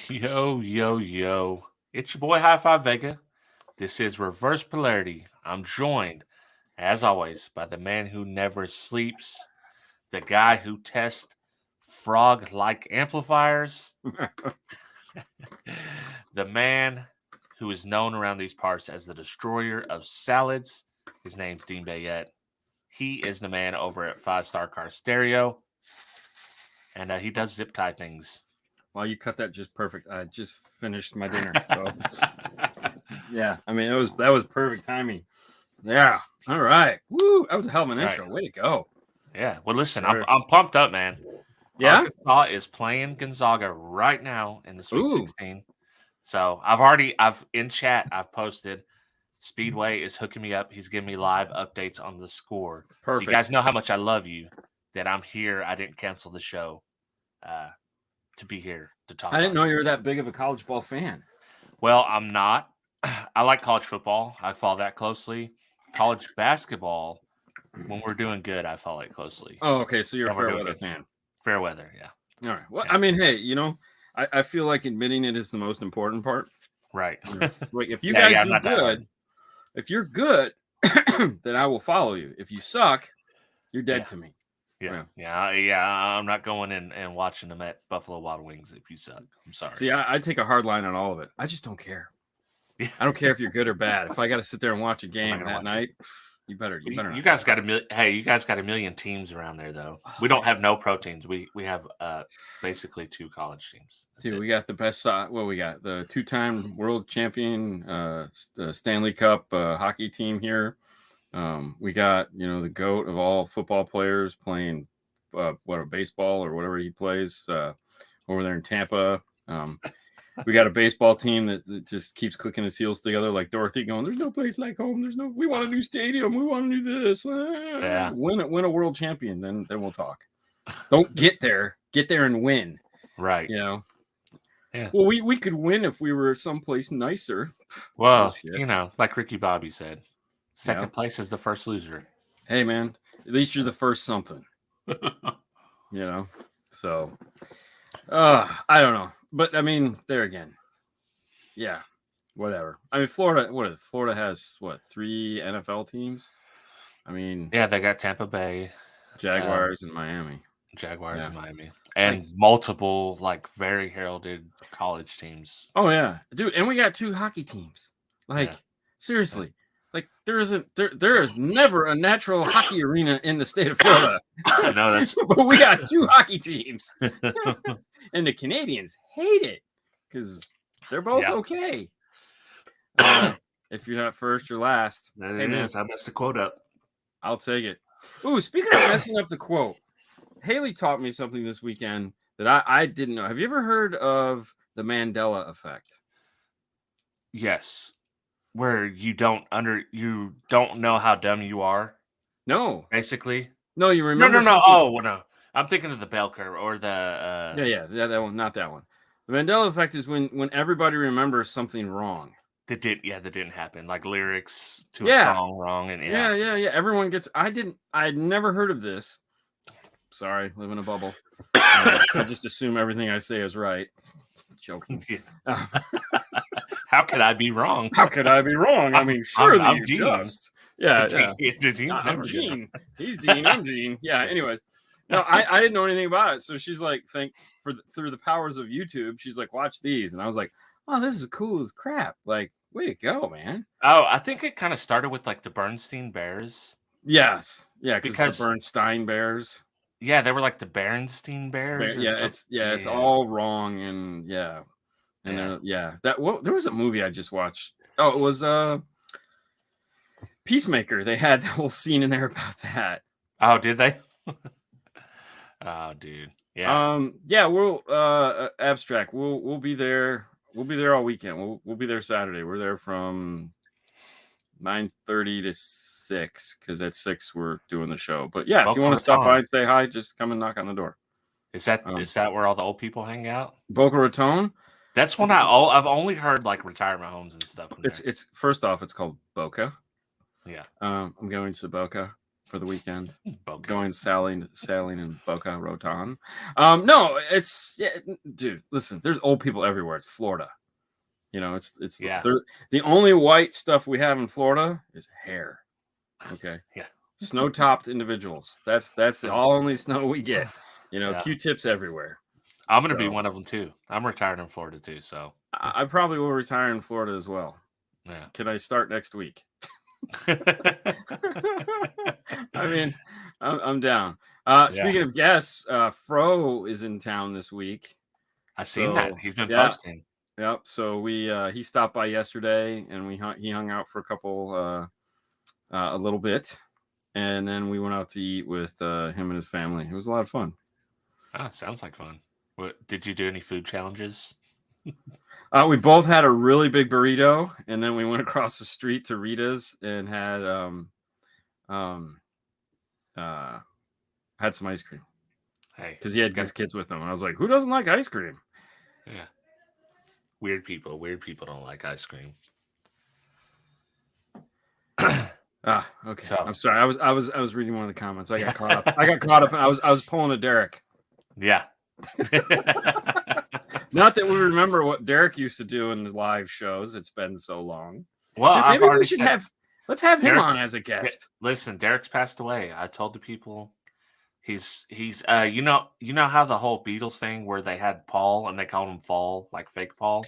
Yo, yo, yo. It's your boy High Five Vega. This is Reverse Polarity. I'm joined, as always, by the man who never sleeps, the guy who tests frog like amplifiers, the man who is known around these parts as the destroyer of salads. His name's Dean Bayette. He is the man over at 5 Star Car Stereo, and he does zip tie things. Well, you cut that just perfect. I just finished my dinner. So yeah, I mean that was perfect timing. Yeah. All right. Woo! That was a hell of an intro. Way to go. Yeah. Well, listen, I'm pumped up, man. Yeah. Arkansas is playing Gonzaga right now in the Sweet 16. So I've in chat, I've posted. Speedway is hooking me up. He's giving me live updates on the score. Perfect. So you guys know how much I love you. That I'm here. I didn't cancel the show to be here to talk. I didn't know you were that big of a college ball fan. Well, I'm not. I like college football. I follow that closely. College basketball, when we're doing good, I follow it closely. Oh, okay. So you're a fair weather fan. Fair weather, yeah. All right. Well, Yeah. I mean, hey, I feel like admitting it is the most important part. Right. Like, if you guys do good, if you're good, then I will follow you. If you suck, you're dead to me. Yeah. I'm not going in and watching them at Buffalo Wild Wings if you suck. I'm sorry. See, I take a hard line on all of it. I just don't care. I don't care if you're good or bad. If I got to sit there and watch a game that night, you better. You guys got you guys got a million teams around there, though. We don't have no pro teams. We have basically 2 college teams. Dude, we got the best. We got the 2-time world champion, the Stanley Cup hockey team here. We got the GOAT of all football players playing baseball or whatever he plays over there in Tampa. We got a baseball team that just keeps clicking its heels together like Dorothy, going, "There's no place like home. We want a new stadium. We want to do this." Yeah. Win a world champion, then we'll talk. Don't get there and win. Right. Yeah. Well, we could win if we were someplace nicer. Well, like Ricky Bobby said, second place is the first loser. Hey, man, at least you're the first something. So I don't know. But I mean, there again, yeah, whatever. I mean, Florida has 3 NFL teams? I mean, yeah, they got Tampa Bay, Jaguars, and Miami. And multiple very heralded college teams. Oh yeah, dude, and we got 2 hockey teams. Seriously, there is never a natural hockey arena in the state of Florida. I know that's, but we got 2 hockey teams. And the Canadians hate it because they're both okay. If you're not first, you're last. Hey, man, I messed the quote up. I'll take it. Ooh, speaking of messing up the quote, Haley taught me something this weekend that I didn't know. Have you ever heard of the Mandela effect? Yes. Where you don't know how dumb you are. No. Basically. No, you remember. No. Oh, no. I'm thinking of the bell curve or the Yeah, that one, not that one. The Mandela effect is when everybody remembers something wrong. That didn't happen. Like lyrics to a song wrong, and yeah. Everyone gets. I'd never heard of this. Sorry, live in a bubble. I just assume everything I say is right. Joking. How could I be wrong? How could I be wrong? I mean, surely I'm you Gene. just. Yeah. I'm Gene. He's Dean. I'm Gene. Yeah. Anyways. No, I didn't know anything about it. So she's like, through the powers of YouTube, she's like, watch these. And I was like, oh, this is cool as crap. Like, way to go, man. Oh, I think it kind of started with the Bernstein Bears. Yes. Yeah, because the Bernstein Bears. Yeah, they were like the Berenstein Bears. It's all wrong. And there was a movie I just watched. Oh, it was Peacemaker. They had the whole scene in there about that. Oh, did they? Oh, dude. Yeah. We'll abstract. We'll be there. We'll be there all weekend. We'll be there Saturday. We're there from 9:30 to 6 because at 6 we're doing the show. But yeah, if you want to stop by and say hi, just come and knock on the door. Is that where all the old people hang out? Boca Raton. That's when I've only heard retirement homes and stuff. It's first off, it's called Boca. Yeah. I'm going to Boca. for the weekend. Boca. Going sailing in Boca Raton. No, it's dude. Listen, there's old people everywhere. It's Florida. You know, it's the only white stuff we have in Florida is hair. Okay. Yeah. Snow-topped individuals. That's the only snow we get. You know, Q-tips everywhere. I'm gonna be one of them too. I'm retired in Florida too, so I probably will retire in Florida as well. Yeah. Can I start next week? I mean, I'm down. Speaking of guests, Fro is in town this week. I've seen that. He's been posting. Yep. So he stopped by yesterday, and he hung out for a little bit, and then we went out to eat with him and his family. It was a lot of fun. Oh, sounds like fun. What did you do? Any food challenges? We both had a really big burrito, and then we went across the street to Rita's and had some ice cream. Hey, because he had his kids with him, and I was like, "Who doesn't like ice cream?" Yeah, weird people. Weird people don't like ice cream. Okay. So, I'm sorry. I was reading one of the comments. I got caught up. And I was pulling a Derek. Yeah. Not that we remember what Derek used to do in the live shows. It's been so long. Well, maybe we should let's have him on as a guest. Listen, Derek's passed away. I told the people he's you know how the whole Beatles thing where they had Paul and they called him Fall, like fake Paul.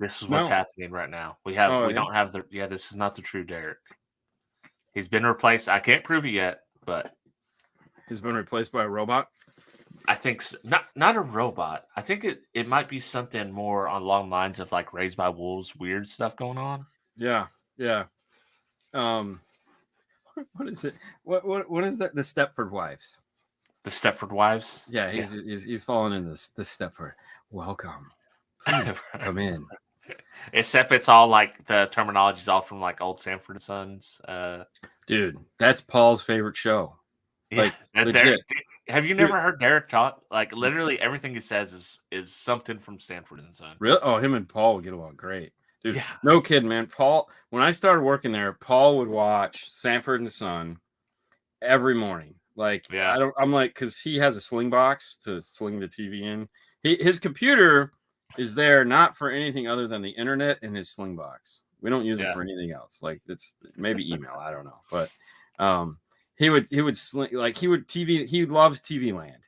This is what's happening right now. We don't have this is not the true Derek. He's been replaced. I can't prove it yet, but he's been replaced by a robot. I think not a robot. I think it might be something more along the lines of like Raised by Wolves, weird stuff going on. Yeah. What is it? What is that? The Stepford Wives. The Stepford Wives. Yeah, he's fallen in this Stepford. Welcome, please come in. Except it's all like the terminology is all from like old Sanford and Sons. Dude, that's Paul's favorite show. Like legit. Have you never heard Derek talk? Like literally everything he says is something from Sanford and Son. Really? Oh, him and Paul would get along great. Dude, no kidding, man. Paul, when I started working there, Paul would watch Sanford and Son every morning. Like, I'm like, because he has a sling box to sling the TV in. His computer is there not for anything other than the internet and his sling box. We don't use it for anything else. Like, it's maybe email. I don't know, but he would sling, like he loves TV Land.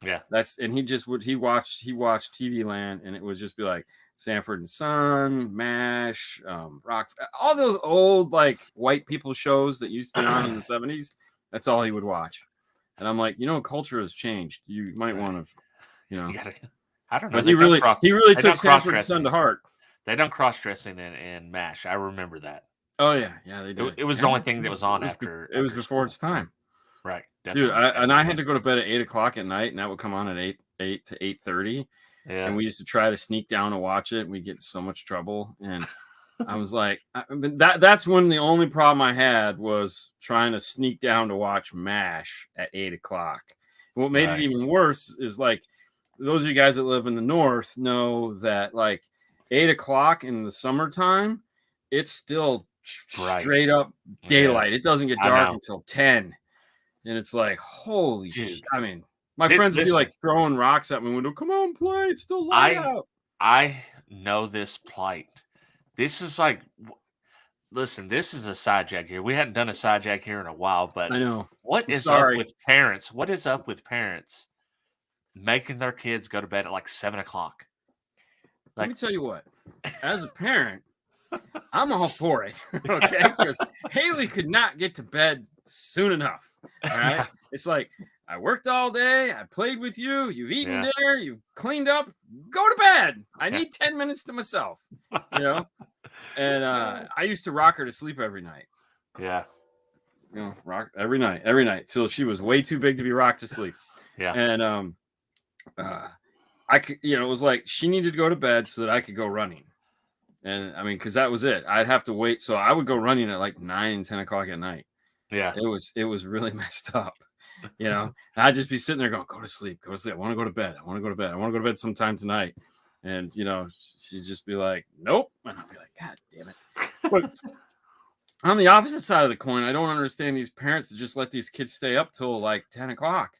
Yeah, he watched TV Land, and it would just be like Sanford and Son, MASH, Rock, all those old like white people shows that used to be on in the 70s. That's all he would watch. And I'm like, culture has changed. You might want to, I don't know. But he really took Sanford and Son to heart. They done cross-dressing in MASH. I remember that. Oh yeah, they did. It was the only thing that was on after. It was before its time. Right, definitely. Dude, I had to go to bed at 8:00 at night, and that would come on at 8 to 8:30. Yeah. And we used to try to sneak down to watch it, and we get in so much trouble. And I was like, that's when the only problem I had was trying to sneak down to watch MASH at 8:00. What made it even worse is like those of you guys that live in the north know that like 8:00 in the summertime, it's still straight up daylight. It doesn't get dark until 10. And it's like, holy shit. I mean, my friends would be like throwing rocks at my window. Come on, play. It's still light out. I know this plight. This is like, listen, this is a side jack here. We hadn't done a side jack here in a while, but I know. What is up with parents? What is up with parents making their kids go to bed at like 7:00? Let me tell you what. As a parent, I'm all for it. Okay, because Haley could not get to bed soon enough. All right, it's like I worked all day. I played with you. You've eaten dinner. You've cleaned up. Go to bed. I need 10 minutes to myself. And I used to rock her to sleep every night. Yeah. Rock every night till she was way too big to be rocked to sleep. Yeah. And I could, it was like she needed to go to bed so that I could go running. And I mean, because that was it. I'd have to wait. So I would go running at like 9, 10 o'clock at night. Yeah. It was really messed up. And I'd just be sitting there going, go to sleep. I want to go to bed. I want to go to bed sometime tonight. And, she'd just be like, nope. And I'd be like, God damn it. On the opposite side of the coin, I don't understand these parents that just let these kids stay up till like 10 o'clock,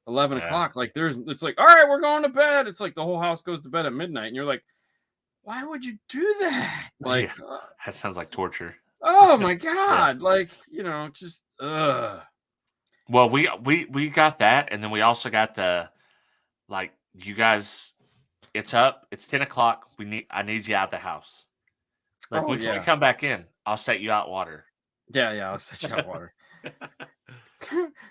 11 Yeah. o'clock. Like it's like, all right, we're going to bed. It's like the whole house goes to bed at midnight. And you're like, why would you do that? Like, Yeah. That sounds like torture. oh my God. Like, just, Well, we got that, and then we also got the you guys. It's up. It's 10 o'clock. I need you out the house. Like oh, when yeah. we come back in, I'll set you out water. Yeah, I'll set you out water.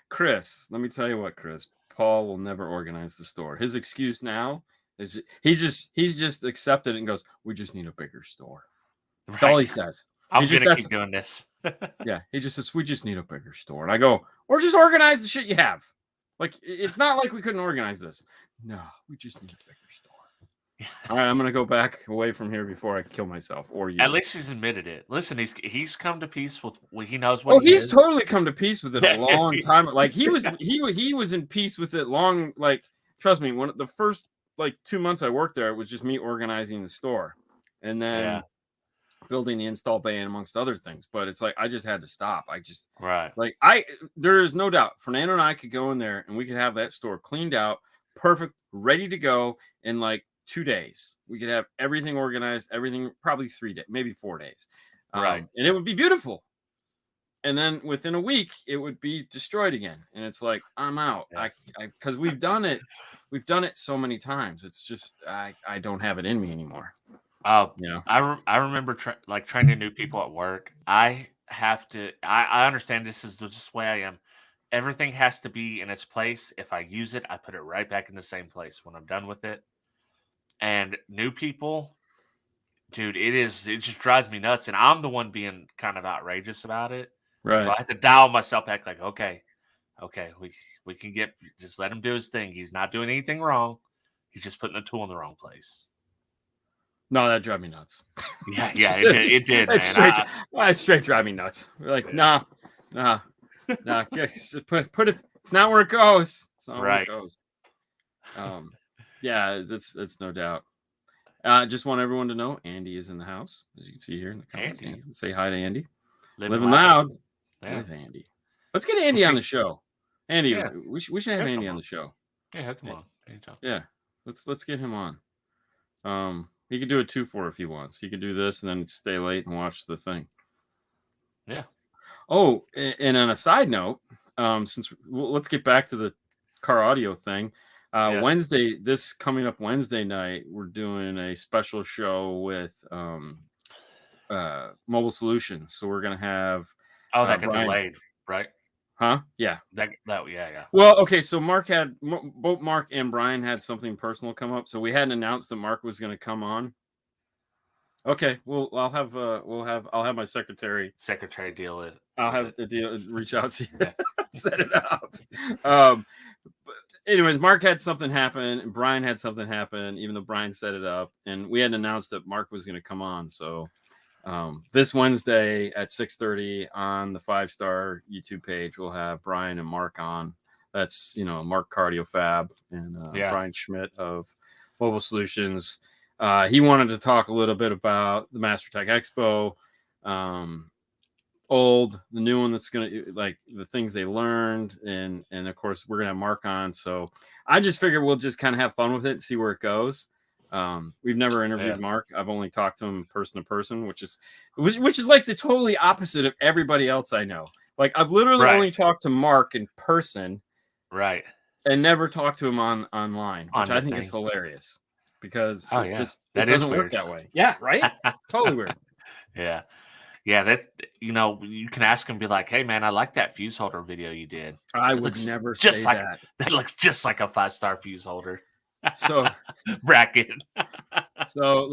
Chris, let me tell you what, Chris. Paul will never organize the store. His excuse now is he's just accepted it and goes, we just need a bigger store. Right. That's all he says. I'm gonna keep doing this. Yeah, he just says, we just need a bigger store. And I go, or just organize the shit you have. Like, it's not like we couldn't organize this. No, we just need a bigger store. All right, I'm gonna go back away from here before I kill myself or you. At least he's admitted it. Listen, he's come to peace with he knows what. Oh, he's totally come to peace with it a long time. Like he was in peace with it long. Like, trust me, the first 2 months I worked there, it was just me organizing the store, and then building the install bay and amongst other things. But it's like I just had to stop. There is no doubt Fernando and I could go in there and we could have that store cleaned out, perfect, ready to go in 2 days. We could have everything organized, everything probably 3 days, maybe 4 days. And it would be beautiful. And then within a week, it would be destroyed again. And it's like, I'm out. Because we've done it. We've done it so many times. It's just, I don't have it in me anymore. I remember training new people at work. I understand this is just the way I am. Everything has to be in its place. If I use it, I put it right back in the same place when I'm done with it. And new people, dude, it just drives me nuts. And I'm the one being kind of outrageous about it. Right. So I have to dial myself back like, okay, we can just let him do his thing. He's not doing anything wrong. He's just putting the tool in the wrong place. No, that drive me nuts. Yeah, it did. It's straight drive me nuts. We're like, nah. Put it. It's not where it goes. It's not where it goes. Yeah, that's no doubt. Just want everyone to know Andy is in the house, as you can see here in the comments. Say hi to Andy. Living loud with Andy. Let's get Andy on the show. Andy, we should have Andy on the show. Yeah, come on. Anytime. Yeah, let's get him on. He could do a 2-4 if he wants. He could do this and then stay late and watch the thing. Yeah. Oh, and on a side note, let's get back to the car audio thing. Wednesday, this coming up Wednesday night, we're doing a special show with Mobile Solutions. So we're gonna have that got delayed, right? Huh? Yeah. Yeah. Well, okay. So both Mark and Brian had something personal come up. So we hadn't announced that Mark was going to come on. Okay. Well, I'll have my secretary deal with. I'll have the deal reach out to you, set it up. But anyways, Mark had something happen and Brian had something happen, even though Brian set it up, and we hadn't announced that Mark was going to come on. So this Wednesday at 6:30 on the 5-star YouTube page, we'll have Brian and Mark on. That's Mark Cardio Fab and Brian Schmidt of Mobile Solutions. He wanted to talk a little bit about the MasterTech Expo, the new one that's gonna the things they learned, and of course we're gonna have Mark on. So I just figured we'll just kind of have fun with it and see where it goes. We've never interviewed Mark. I've only talked to him person to person, which is like the totally opposite of everybody else I know. Like I've literally only talked to Mark in person, right, and never talked to him online, which I think is hilarious because it doesn't work that way. Yeah, right. Totally weird. Yeah. That you can ask him, be like, "Hey, man, I like that fuse holder video you did." I would never say that. That looks just like a 5-star fuse holder. So bracket. So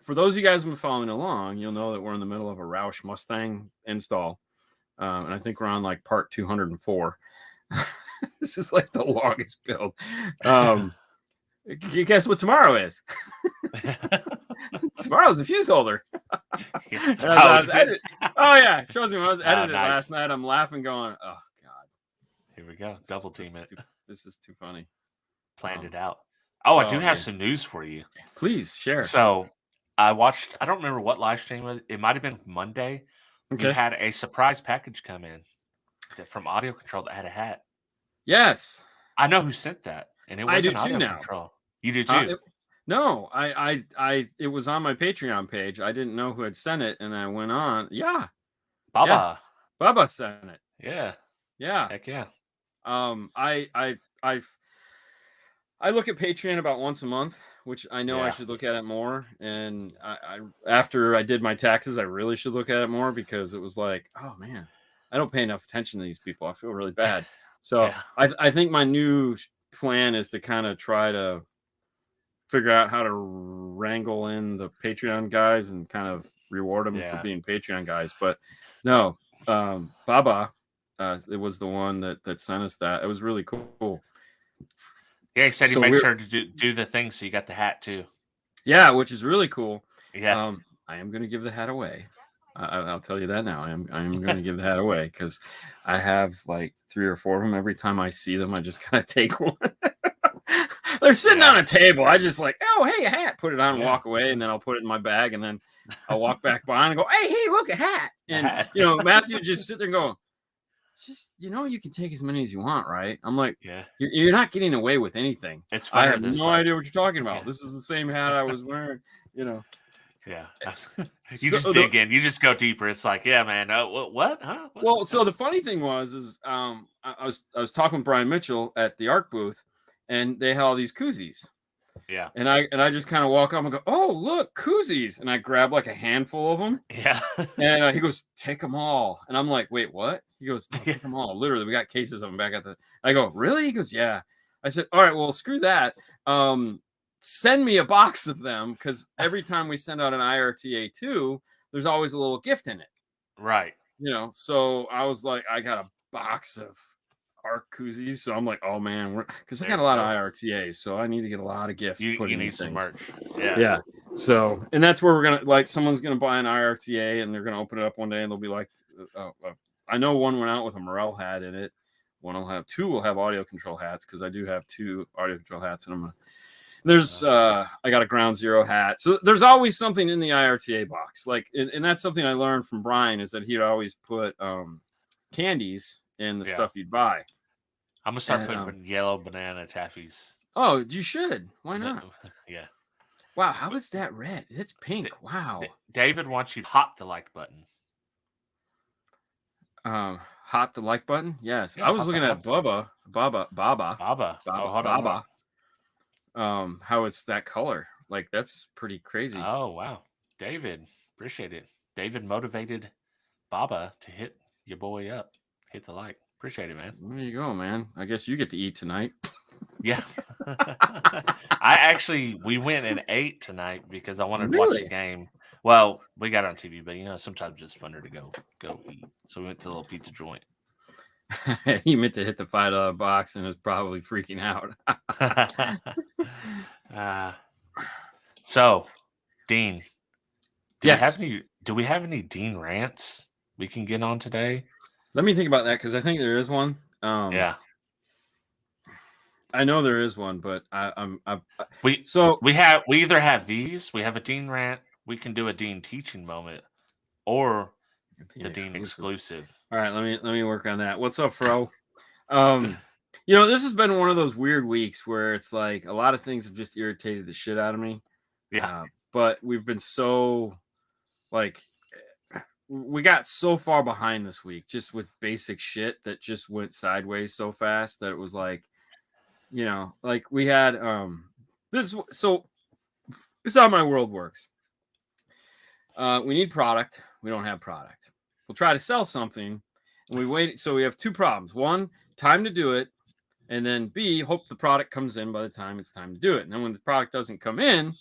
for those of you guys who've been following along, you'll know that we're in the middle of a Roush Mustang install, and I think we're on part 204. This is like the longest build. Guess what tomorrow is? Tomorrow's a fuse holder. Oh yeah, trust me. When I was editing it last night, I'm laughing, going, "Oh God, here we go, double team it." This is too funny. Planned it out. I do have some news for you. Please share. So, I watched. I don't remember what live stream was. It might have been Monday. We Okay. had a surprise package come in from Audio Control that had a hat. Yes. I know who sent that, and it I do wasn't too Audio now. Control. You do Huh? too. No, it was on my Patreon page. I didn't know who had sent it, and I went on. Yeah. Baba. Baba sent it. Yeah. Yeah. Heck yeah. I look at Patreon about once a month, which I know I Yeah. should look at it more. And I after I did my taxes, I really should look at it more because it was like, oh man, I don't pay enough attention to these people. I feel really bad. So Yeah. I think my new plan is to kind of try to figure out how to wrangle in the Patreon guys and kind of reward them for Yeah. being Patreon guys. But no, Baba, it was the one that sent us that. It was really cool. Yeah, he said he So made we're- sure to do the thing, so you got the hat too. Yeah, which is really cool. Yeah. I am going to give the hat away. I'll tell you that now. I am going to give the hat away because I have like 3 or 4 of them. Every time I see them, I just kind of take one. They're sitting on a table. I just like, oh, hey, a hat. Put it on and walk away, and then I'll put it in my bag, and then I'll walk back behind and go, hey, look, a hat. And, Matthew would just sit there and go, just, you can take as many as you want, right? I'm like, Yeah. You're not getting away with anything. It's I funner have this no way. idea what you're talking about. Yeah. This is the same hat I was wearing, Yeah. You So just dig in. You just go deeper. It's like, yeah, man. What? Huh? What? Well, so the funny thing was I was talking with Brian Mitchell at the ARC booth, and they had all these koozies. Yeah. And I just kind of walk up and go, oh, look, koozies. And I grab like a handful of them. Yeah. And he goes, take them all. And I'm like, wait, what? He goes, no, take them all. Literally, we got cases of them back at the. I go, really? He goes, yeah. I said, all right, well, screw that. Send me a box of them because every time we send out an IRTA2, there's always a little gift in it. Right. So I was like, I got a box of ARC koozies. So I'm like, oh man, because I got a lot of IRTAs, so I need to get a lot of gifts. You in need these some things. merch. Yeah. So, and that's where we're gonna someone's gonna buy an IRTA and they're gonna open it up one day and they'll be like, I know one went out with a Morel hat in it. Two will have audio control hats because I do have 2 audio control hats, and I got a Ground Zero hat. So there's always something in the IRTA box. And that's something I learned from Brian is that he'd always put candies in the stuff you'd buy. I'm gonna start putting yellow banana taffies. Oh, you should. Why not? Yeah. Wow, how is that red? It's pink. Wow. David wants you to hot the like button. Hot the like button? Yes. Yeah, I was looking at Baba. Oh, hold Baba. How it's that color. Like, that's pretty crazy. Oh, wow. David, appreciate it. David motivated Baba to hit your boy up. Hit the like. Appreciate it, man. There you go, man. I guess you get to eat tonight. Yeah. We went and ate tonight because I wanted to watch the game. Well, we got it on TV, but sometimes it's funner to go eat. So we went to a little pizza joint. He meant to hit the $5 box and is probably freaking out. So, Dean, yes. do we have any Dean rants we can get on today? Let me think about that because I think there is one. Yeah. I know there is one, but we either have these. We have a Dean rant. We can do a Dean teaching moment, or the Dean exclusive. All right, let me work on that. What's up, Fro? This has been one of those weird weeks where it's like a lot of things have just irritated the shit out of me. Yeah. But we've been so we got so far behind this week just with basic shit that just went sideways so fast that it was like, we had this is how my world works. We need product. We don't have product. We'll try to sell something and we wait. So we have 2 problems. 1, time to do it. And then B, hope the product comes in by the time it's time to do it. And then when the product doesn't come in,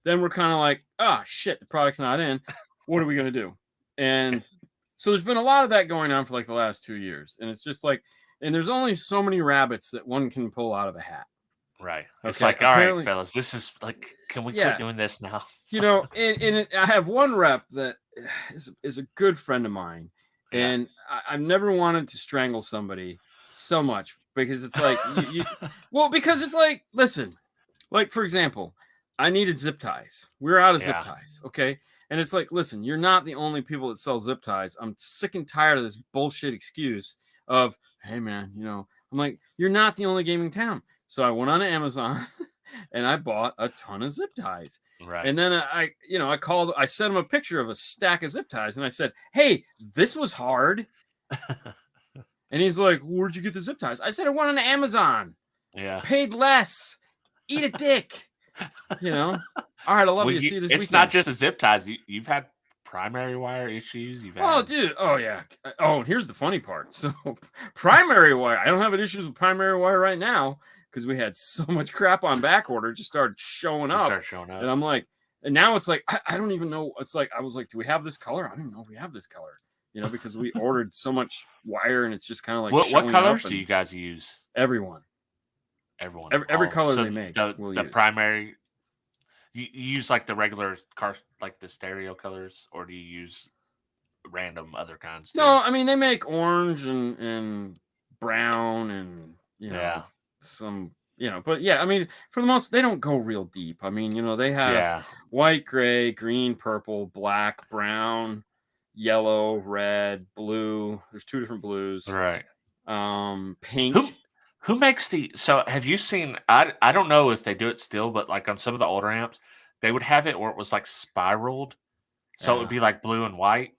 then we're kind of like, shit, the product's not in. What are we going to do? And so there's been a lot of that going on for like the last 2 years. And it's just like, and there's only so many rabbits that one can pull out of a hat. Right. It's like, all right, fellas, this is like, can we quit doing this now? And I have one rep that is a good friend of mine. Yeah. And I've never wanted to strangle somebody so much because it's like, because it's like, listen, like, for example, I needed zip ties. We're out of zip Yeah. ties. Okay. And it's like, listen, you're not the only people that sell zip ties. I'm sick and tired of this bullshit excuse of, hey man, I'm like, you're not the only gaming town. So I went on Amazon and I bought a ton of zip ties. Right. And then I sent him a picture of a stack of zip ties and I said, hey, this was hard. And he's like, where'd you get the zip ties? I said, I went on Amazon. Yeah. Paid less. Eat a dick. All right, I love you. See you this it's weekend. not just the zip ties. You've had primary wire issues. You've had... Oh, dude. Oh, yeah. Oh, and here's the funny part. So primary wire. I don't have any issues with primary wire right now because we had so much crap on back order. Just started showing up. And I'm like, and now it's like, I don't even know. It's like, I was like, do we have this color? I don't even know if we have this color. Because we ordered so much wire and it's just kind of like what colors do you guys use? Everyone. Every color they make. The primary, you use like the regular car, like the stereo colors, or do you use random other kinds too? No, I mean they make orange and brown and some but yeah, I mean for the most they don't go real deep. I mean they have white, gray, green, purple, black, brown, yellow, red, blue. There's 2 different blues. Right. Pink. Who makes so have you seen, I don't know if they do it still, but like on some of the older amps, they would have it where it was like spiraled. So it would be like blue and white.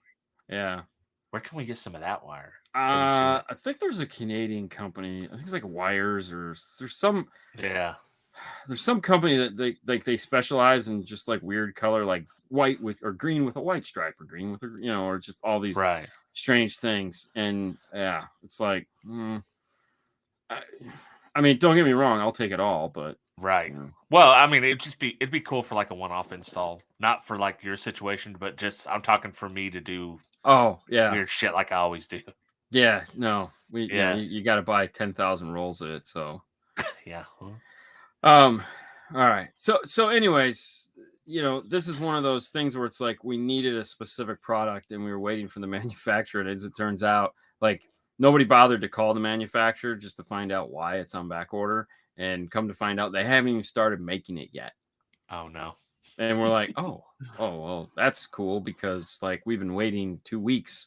Yeah. Where can we get some of that wire? I think there's a Canadian company. I think it's like Wires or there's some. Yeah. There's some company that they specialize in just like weird color, like white with or green with a white stripe or green with a or just all these strange things. And yeah, it's like. I mean, don't get me wrong. I'll take it all, but well, I mean, it'd be cool for like a one-off install, not for like your situation, but just I'm talking for me to do. Oh yeah, weird shit like I always do. Yeah, no, you got to buy 10,000 rolls of it. So yeah. All right. So anyways, this is one of those things where it's like we needed a specific product and we were waiting for the manufacturer, and as it turns out, like. Nobody bothered to call the manufacturer just to find out why it's on back order, and come to find out they haven't even started making it yet. Oh no. And we're like, oh well, that's cool because like we've been waiting 2 weeks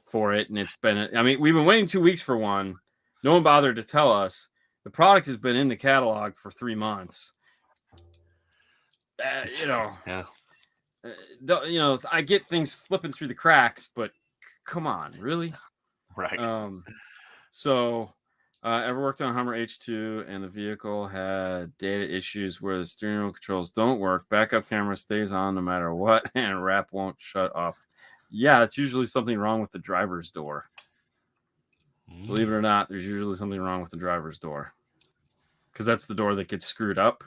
for it, and it's been we've been waiting 2 weeks for one. No one bothered to tell us. The product has been in the catalog for 3 months. Yeah. I get things slipping through the cracks, but come on, really? Right. So ever worked on a Hummer H2 and the vehicle had data issues where the steering wheel controls don't work, backup camera stays on no matter what, and wrap won't shut off. Yeah, it's usually something wrong with the driver's door. Believe it or not, there's usually something wrong with the driver's door because that's the door that gets screwed up.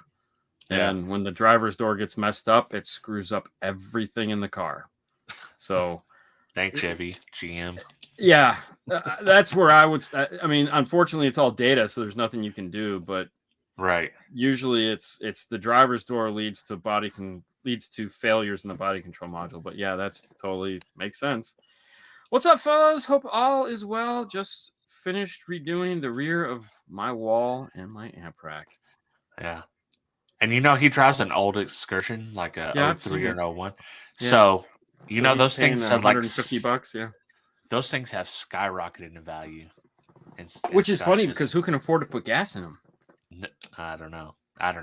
And when the driver's door gets messed up, it screws up everything in the car. So thanks, Chevy, GM. Yeah, that's where I would. I mean, unfortunately, it's all data, so there's nothing you can do. But usually, it's the driver's door leads to failures in the body control module. But yeah, that's totally makes sense. What's up, fellas? Hope all is well. Just finished redoing the rear of my wall and my amp rack. Yeah, and he drives an old Excursion like a 03 or an 01. Yeah. So those things are like $150. Yeah. Those things have skyrocketed in value. Which is funny because who can afford to put gas in them? I don't know. I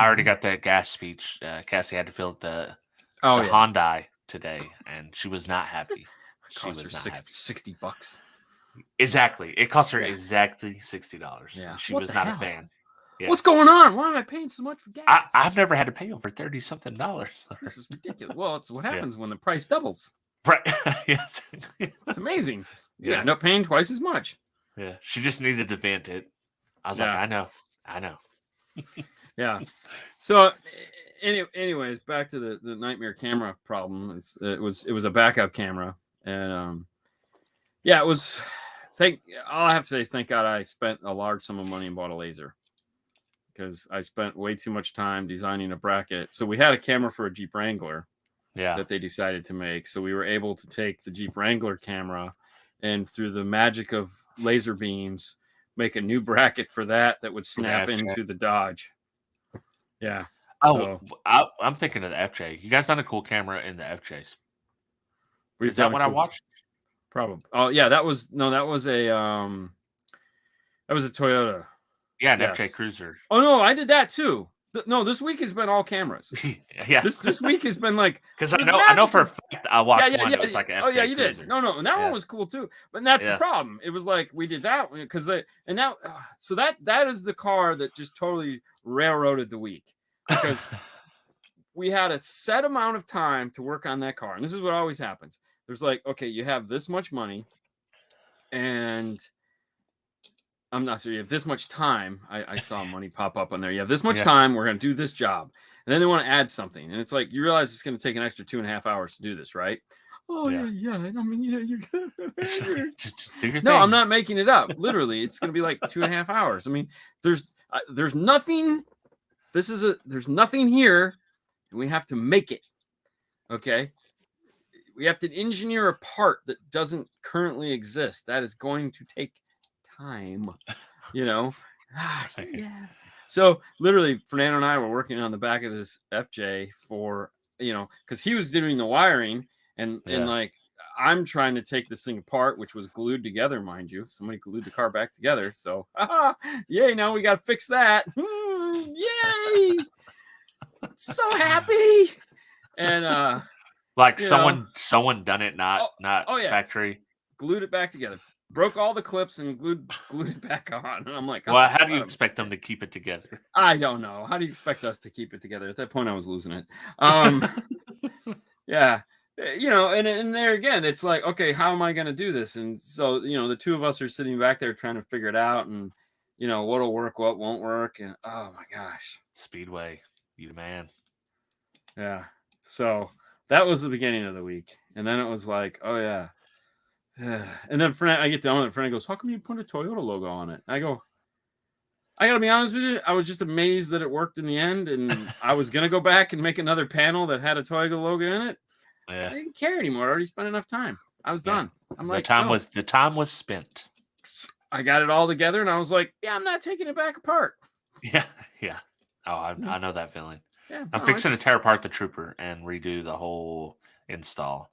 already got that gas speech. Cassie had to fill the Hyundai today, and she was not happy. She was not happy. $60. Exactly. It cost her exactly $60. Yeah. She was not a fan. Yeah. What's going on? Why am I paying so much for gas? I've never had to pay over $30-something. This is ridiculous. Well, it's what happens when the price doubles. Right. Yes. It's amazing. You end up paying twice as much. Yeah. She just needed to vent it. I was like, I know. Yeah. So anyways, back to the nightmare camera problem. It was a backup camera. And it was all I have to say is thank God I spent a large sum of money and bought a laser. Because I spent way too much time designing a bracket. So we had a camera for a Jeep Wrangler. That they decided to make. So we were able to take the Jeep Wrangler camera and through the magic of laser beams, make a new bracket for that would snap into the Dodge. Yeah. Oh, I'm thinking of the FJ. You guys done a cool camera in the FJs. Is that what I watched? Probably. Oh yeah, that was a Toyota. Yeah, an FJ Cruiser. Oh no, I did that too. No, this week has been all cameras. Yeah, this week has been like because I know for a fact I watched one that was like an FJ you Cruiser. did. No, and that one was cool too. But that's the problem. It was like we did that because that is the car that just totally railroaded the week because we had a set amount of time to work on that car, and this is what always happens. There's like, okay, you have this much money, and I'm not sure you have this much time. I saw money pop up on there. You have this much time. We're going to do this job. And then they want to add something. And it's like, you realize it's going to take an extra 2.5 hours to do this, right? Oh, yeah. I mean, you're just do your thing. No, I'm not making it up. Literally, it's going to be like 2.5 hours. I mean, there's nothing. There's nothing here. And we have to make it. Okay. We have to engineer a part that doesn't currently exist. That is going to take time, yeah. So literally, Fernando and I were working on the back of this FJ for, because he was doing the wiring and like I'm trying to take this thing apart, which was glued together, mind you. Somebody glued the car back together. So, yay! Now we got to fix that. Yay! So happy. And like someone done it, not factory. Glued it back together. Broke all the clips and glued it back on. And I'm like, well, how do you expect them to keep it together? I don't know. How do you expect us to keep it together? At that point, I was losing it. Yeah. And there again, it's like, okay, how am I going to do this? And so, the two of us are sitting back there trying to figure it out and, what'll work, what won't work. And oh my gosh. Speedway, you the man. Yeah. So that was the beginning of the week. And then it was like, oh yeah. And then I get down and Fernando goes, how come you put a Toyota logo on it? I go, I gotta be honest with you, I was just amazed that it worked in the end, and I was gonna go back and make another panel that had a Toyota logo in it. I didn't care anymore. I already spent enough time. I was done. I'm like, the time was spent. I got it all together, and I was like, I'm not taking it back apart. Yeah. Oh, I know that feeling. Yeah, I'm fixing to tear apart the Trooper and redo the whole install.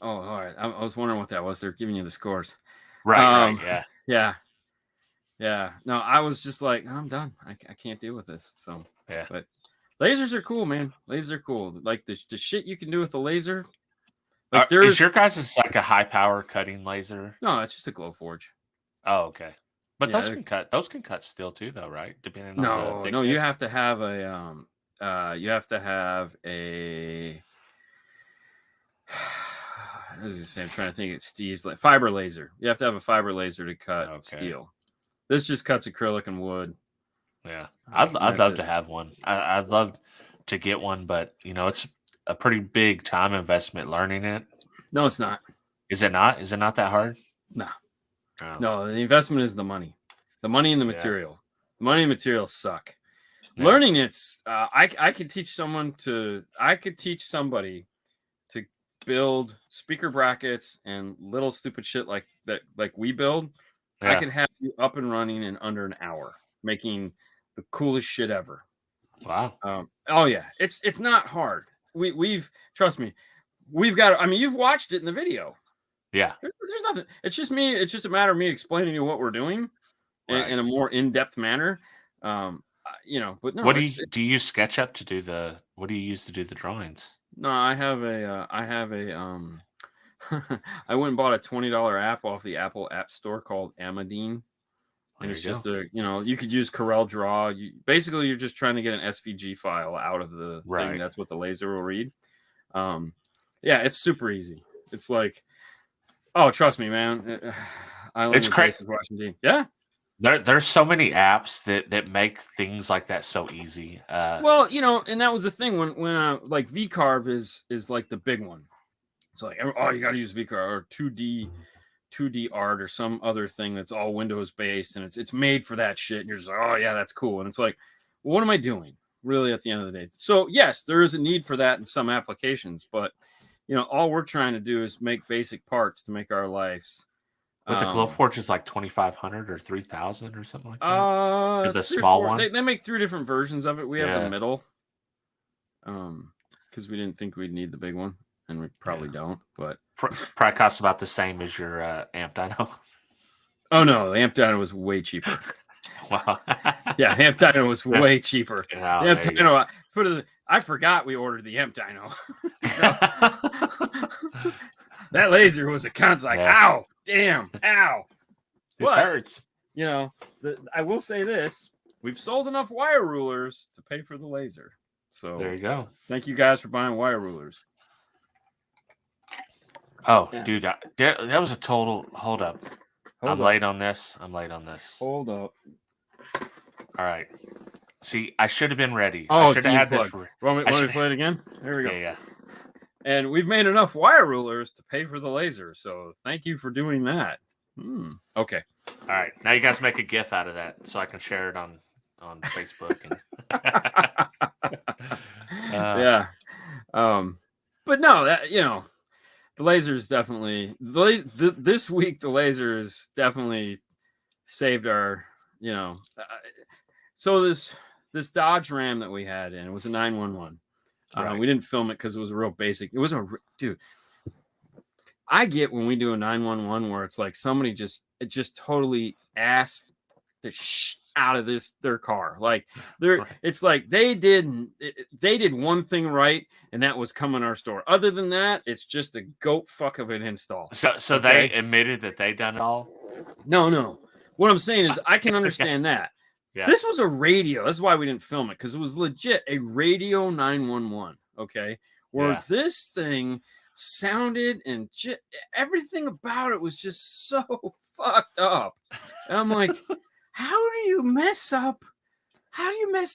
Oh, all right. I was wondering what that was. They're giving you the scores. Right, Yeah. No, I was just like, I'm done. I can't deal with this. So, yeah. But lasers are cool, man. Lasers are cool. Like the shit you can do with a laser. Like is your guys' like a high power cutting laser? No, it's just a Glowforge. Oh, okay. But those can cut. Those can cut steel too, though, right? Depending on the thickness. No. You have to have a. I was just saying, I'm trying to think. It's Steve's like fiber laser. You have to have a fiber laser to cut steel. This just cuts acrylic and wood. Yeah, I'd love to have one. I'd love to get one, but it's a pretty big time investment learning it. No, it's not. Is it not? Is it not that hard? No. Oh. No, the investment is the money. The money and the material. The money and material suck. Yeah. Learning it's I could teach somebody to build speaker brackets and little stupid shit like that, like we build. I could have you up and running in under an hour, making the coolest shit ever. Wow. Oh yeah, it's not hard. We've trust me. We've got. I mean, you've watched it in the video. Yeah. There's nothing. It's just me. It's just a matter of me explaining to you what we're doing in a more in-depth manner. But no. What do you use SketchUp to do the? What do you use to do the drawings? No, I have a I went and bought a $20 app off the Apple App Store called Amadine. And it's just you could use Corel Draw. Basically, you're just trying to get an SVG file out of the thing. That's what the laser will read. Yeah, it's super easy. It's like, oh, trust me, man. It's crazy. Yeah. There's so many apps that make things like that so easy. Well, and that was the thing when like VCarve is like the big one. So like, oh, you got to use VCarve or 2D art or some other thing that's all Windows based and it's made for that shit. And you're just like, oh yeah, that's cool. And it's like, well, what am I doing really at the end of the day? So yes, there is a need for that in some applications, but all we're trying to do is make basic parts to make our lives But the Glowforge is like 2,500 or 3,000 or something like that. The small one. They make 3 different versions of it. We have the middle. Because we didn't think we'd need the big one, and we probably don't. But probably costs about the same as your amp dyno. Oh no, the amp dyno was way cheaper. Wow. Yeah, the amp dyno was way cheaper. Oh, the amp dyno, I forgot we ordered the amp dyno. That laser was a constant. Like, ow, damn, ow. This hurts. You know, I will say this: we've sold enough wire rulers to pay for the laser. So there you go. Thank you guys for buying wire rulers. Oh, dude, that was a total hold up. I'm late on this. Hold up. All right. See, I should have been ready. Oh, I should have had this. Want me to play it again? There we go. Yeah. And we've made enough wire rulers to pay for the laser. So thank you for doing that. Okay. All right. Now you guys make a GIF out of that so I can share it on Facebook. Yeah. But no, the lasers definitely this week. The lasers definitely saved our. So this Dodge Ram that we had in, it was a 911. Right. We didn't film it because it was a real basic. It was dude. I get when we do a 911 where it's like somebody just totally asked the out of their car. Like it's like they did one thing right, and that was come in our store. Other than that, it's just a goat fuck of an install. So they admitted that they done it all? No. What I'm saying is I can understand that. Yeah. This was a radio. That's why we didn't film it, because it was legit a radio 911. Okay. Where this thing sounded and everything about it was just so fucked up. And I'm like, how do you mess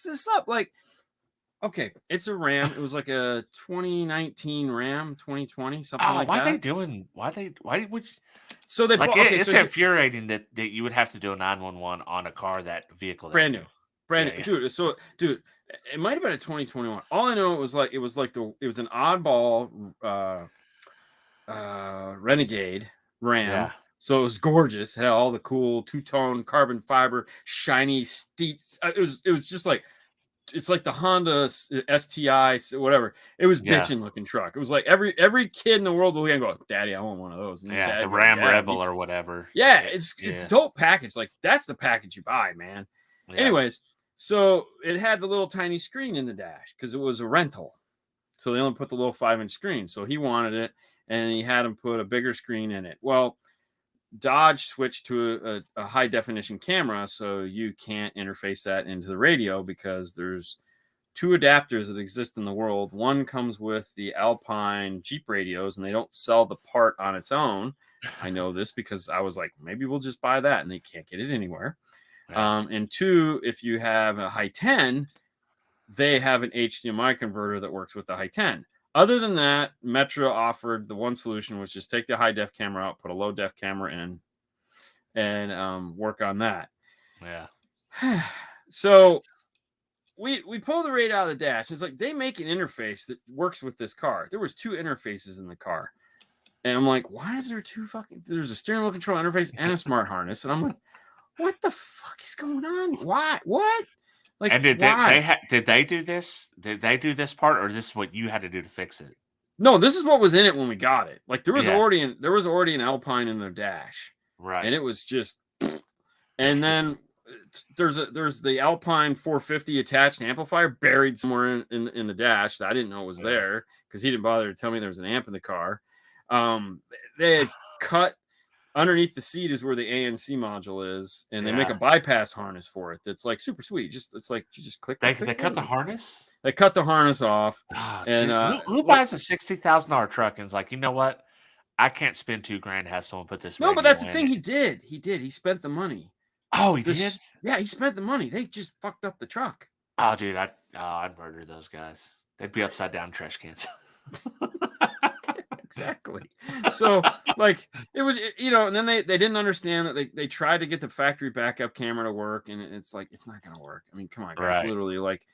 this up? Like, okay, it's a Ram. It was like a 2019 Ram, 2020, something like that. Why would you? So they it's infuriating that you would have to do a 911 on a car that brand new, dude. So, dude, it might have been a 2021. All I know it was an oddball Renegade Ram. Yeah. So it was gorgeous. It had all the cool 2-tone carbon fiber, shiny steets. It was just like, it's like the Honda STI, whatever. It was bitchin' looking truck. It was like every kid in the world will look and go, "Daddy, I want one of those." And the Ram Rebel or whatever. Yeah, it's dope package. Like that's the package you buy, man. Yeah. Anyways, so it had the little tiny screen in the dash because it was a rental. So they only put the little 5-inch screen. So he wanted it, and he had him put a bigger screen in it. Well, Dodge switched to a high definition camera, so you can't interface that into the radio because there's 2 adapters that exist in the world. One comes with the Alpine Jeep radios, and they don't sell the part on its own. I know this because I was like, maybe we'll just buy that, and they can't get it anywhere. Right. And 2, if you have a high 10, they have an HDMI converter that works with the high 10. Other than that, Metro offered the one solution, which is take the high def camera out, put a low def camera in, and work on that. Yeah. So we pull the radio out of the dash. It's like they make an interface that works with this car. There was 2 interfaces in the car, and I'm like, why is there 2 fucking? There's a steering wheel control interface and a smart harness, and I'm like, what the fuck is going on? Why? What? Like, and did they do this? Did they do this part, or is this what you had to do to fix it? No, this is what was in it when we got it. Like there was already an Alpine in their dash, right? And it was just, and then there's the Alpine 450 attached amplifier buried somewhere in the dash that I didn't know was there because he didn't bother to tell me there was an amp in the car. They had cut. Underneath the seat is where the ANC module is, and they make a bypass harness for it. That's like super sweet. It's like you just click. They cut the harness. They cut the harness off. Oh, and who buys a $60,000 truck and is like, you know what? I can't spend $2,000 to have someone put this. No, but that's the thing. He did. He spent the money. Oh, he did. Yeah, he spent the money. They just fucked up the truck. Oh, dude, I'd murder those guys. They'd be upside down trash cans. Exactly. So like it was, and then they didn't understand that they tried to get the factory backup camera to work, and it's like it's not gonna work. I mean, come on, guys. Right. Literally, like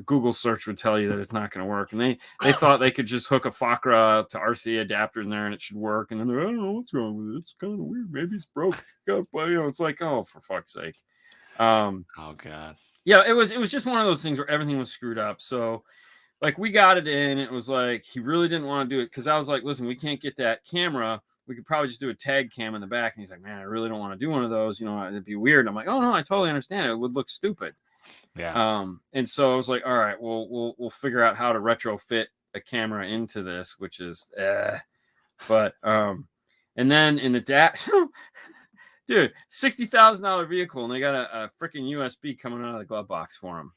Google search would tell you that it's not going to work. And they thought they could just hook a FACRA to RCA adapter in there and it should work. And then they're, I don't know what's wrong with it. It's kind of weird. Maybe it's broke. It's like, oh, for fuck's sake. Oh God. Yeah, it was just one of those things where everything was screwed up. So like we got it in. It was like he really didn't want to do it because I was like, listen, we can't get that camera. We could probably just do a tag cam in the back. And he's like, man, I really don't want to do one of those. It'd be weird. I'm like, oh no, I totally understand. It would look stupid. Yeah. And so I was like, all right, we'll figure out how to retrofit a camera into this, which is, but and then in the dash, dude, $60,000 vehicle, and they got a freaking USB coming out of the glove box for him.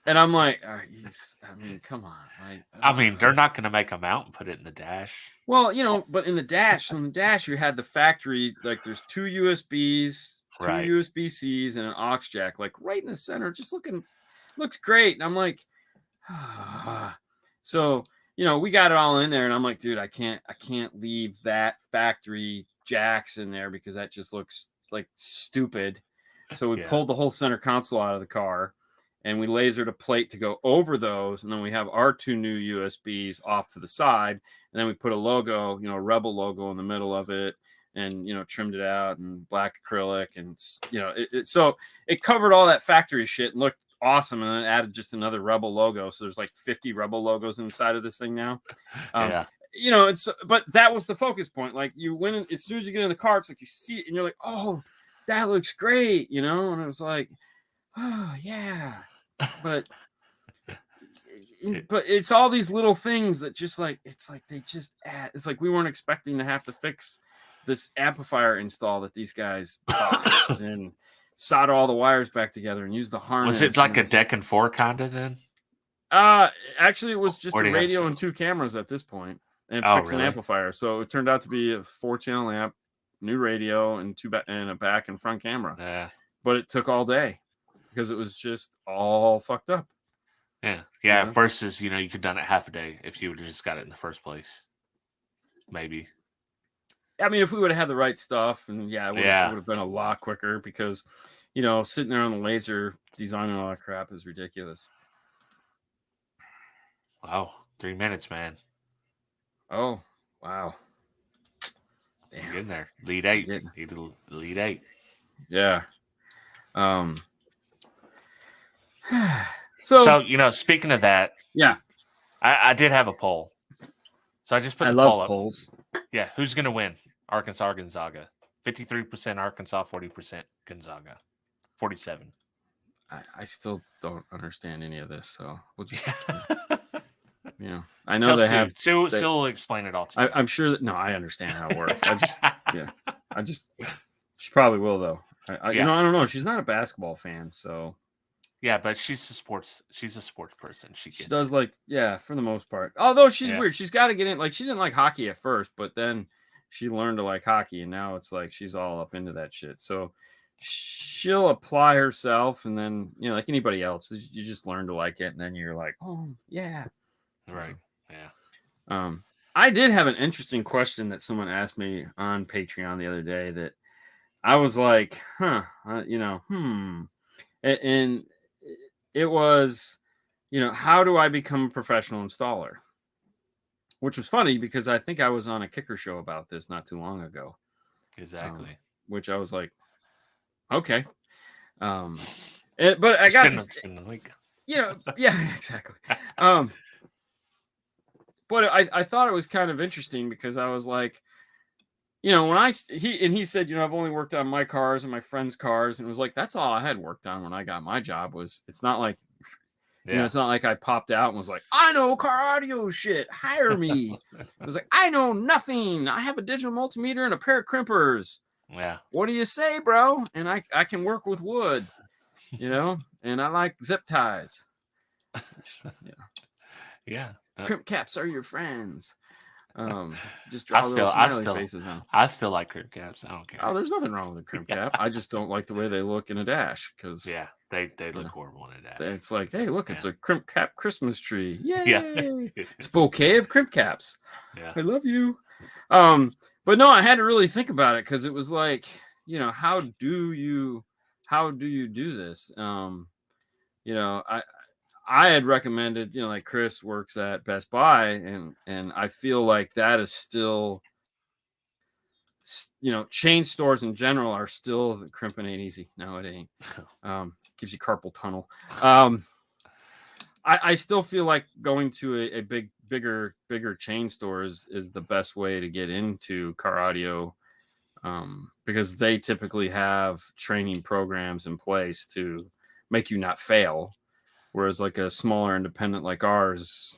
And I'm like, all right, I mean, come on. I mean, they're not going to make a mount and put it in the dash. Well, but in the dash, you had the factory, like there's two USBs, two USB-Cs, and an aux jack, like right in the center, just looks great. And I'm like, so, we got it all in there, and I'm like, dude, I can't leave that factory jacks in there because that just looks like stupid. So we pulled the whole center console out of the car, and we lasered a plate to go over those, and then we have our two new USBs off to the side, and then we put a logo, Rebel logo in the middle of it, and trimmed it out and black acrylic, and so it covered all that factory shit and looked awesome, and then added just another Rebel logo. So there's like 50 Rebel logos inside of this thing now. But that was the focus point. Like you went in, as soon as you get in the car, it's like you see it and you're like, oh, that looks great, and it was like, oh yeah, but it's all these little things that just like it's like they just add. It's like we weren't expecting to have to fix this amplifier install that these guys botched and solder all the wires back together and use the harness. Was it like a deck and four kind of then? Actually, it was just a radio and two cameras at this point, and fix an amplifier. So it turned out to be a 4-channel amp, new radio, and and a back and front camera. Yeah, but it took all day because it was just all fucked up. Yeah. Versus, you could have done it half a day if you would have just got it in the first place. Maybe. I mean, if we would have had the right stuff, and it would have been a lot quicker because, sitting there on the laser designing all that crap is ridiculous. Wow, 3 minutes, man. Oh, wow. Damn. You're in there. Lead 8. Lead 8. Yeah. So, speaking of that, I did have a poll. So I just put the poll up. Polls. Yeah, who's going to win? Arkansas or Gonzaga? 53% Arkansas, 40% Gonzaga. 47. I still don't understand any of this, so we'll just I know they have. Sue will explain it all to you. I'm sure that I understand how it works. She probably will though. I don't know. She's not a basketball fan, so. Yeah, but she's a sports person. She does for the most part. Although she's weird. She's got to get in. Like, she didn't like hockey at first, but then she learned to like hockey, and now it's like she's all up into that shit. So she'll apply herself, and then, like anybody else, you just learn to like it, and then you're like, oh, yeah. Right. Yeah. I did have an interesting question that someone asked me on Patreon the other day that I was like, and it was, how do I become a professional installer? Which was funny because I think I was on a Kicker show about this not too long ago. Exactly. Which I was like, okay. But I got, exactly. But I thought it was kind of interesting because I was like, when he said, I've only worked on my cars and my friends' cars, and it was like, that's all I had worked on when I got my job. It's not like, it's not like I popped out and was like, I know car audio shit, hire me. It was like, I know nothing. I have a digital multimeter and a pair of crimpers. Yeah. What do you say, bro? And I can work with wood, and I like zip ties. Yeah. Crimp caps are your friends. Just draw little smiley faces on. I still like crimp caps. I don't care. Oh, there's nothing wrong with a crimp cap. I just don't like the way they look in a dash because they look horrible in a dash. It's like, hey, look, it's a crimp cap Christmas tree. Yay! Yeah. It's a bouquet of crimp caps. Yeah. I love you. But no, I had to really think about it because it was like, how do you do this? you know, I had recommended, you know, like Chris works at Best Buy, and I feel like that is still, you know, chain stores in general are still crimping ain't easy. No, it ain't. Gives you carpal tunnel. I still feel like going to a bigger chain store is the best way to get into car audio, because they typically have training programs in place to make you not fail. Whereas like a smaller independent like ours,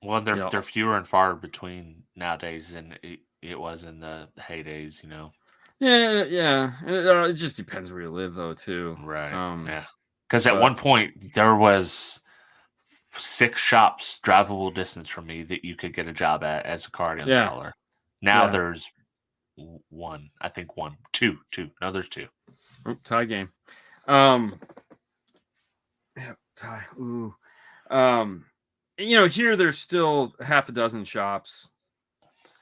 Well, you know, they're fewer and far between nowadays than it was in the heydays, you know. yeah. It just depends where you live, though, too. Right. Yeah. Because at one But point there was 6 shops drivable distance from me that you could get a job at as a car yeah, installer. Now yeah. there's one, I think two. No, there's 2. Oh, tie game. Yeah, tie. Ooh. You know, here there's still half a dozen shops.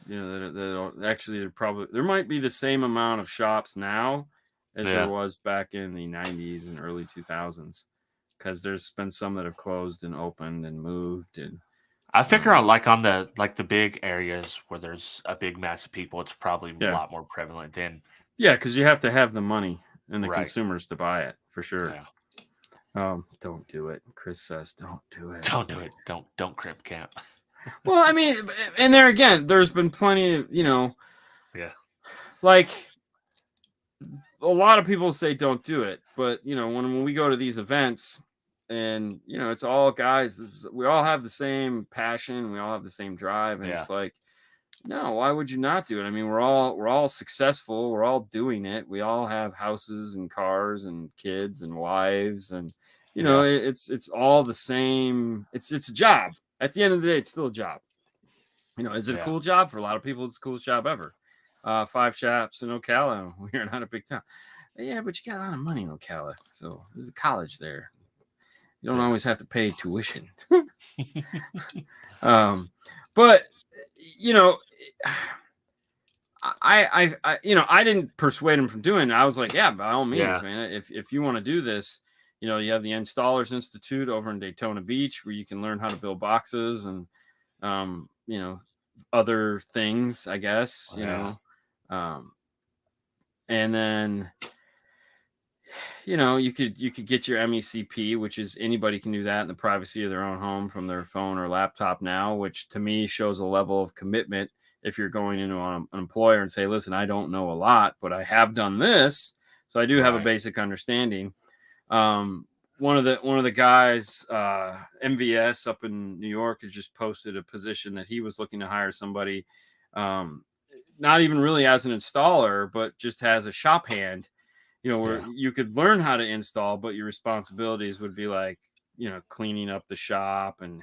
You know, that actually there might be the same amount of shops now as there Yeah. was back in the 90s and early 2000s, because there's been some that have closed and opened and moved. And I figure on the big areas where there's a big mass of people, it's probably a yeah, lot more prevalent than because you have to have the money and the right. consumers to buy it for sure. Yeah. Don't do it. Chris says, don't do it. Don't do it. Don't crimp camp. Well, I mean, and there again, there's been plenty of, you know, Yeah. like a lot of people say don't do it, but you know, when we go to these events, and you know, it's all guys, we all have the same passion, we all have the same drive, and it's like, no, why would you not do it? I mean, we're all successful, we're all doing it, we all have houses and cars and kids and wives, and you know, it's all the same. It's a job. At the end of the day, it's still a job. You know, is it a cool job? For a lot of people, it's the coolest job ever. 5 shops in Ocala. We're not a big town. Yeah, but you got a lot of money in Ocala, so there's a college there. You don't always have to pay tuition. But you know, I you know, I didn't persuade him from doing it. I was like, yeah, by all means, man. If you want to do this, you know, you have the Installers Institute over in Daytona Beach where you can learn how to build boxes and you know, other things, I guess, you know. And then you know, you could get your MECP, which is anybody can do that in the privacy of their own home from their phone or laptop now, which to me shows a level of commitment. If you're going into an employer and say, listen, I don't know a lot, but I have done this, so I do have a basic understanding. One of the guys, MVS up in New York, has just posted a position that he was looking to hire somebody, not even really as an installer, but just as a shop hand, you know, where you could learn how to install, but your responsibilities would be like, you know, cleaning up the shop and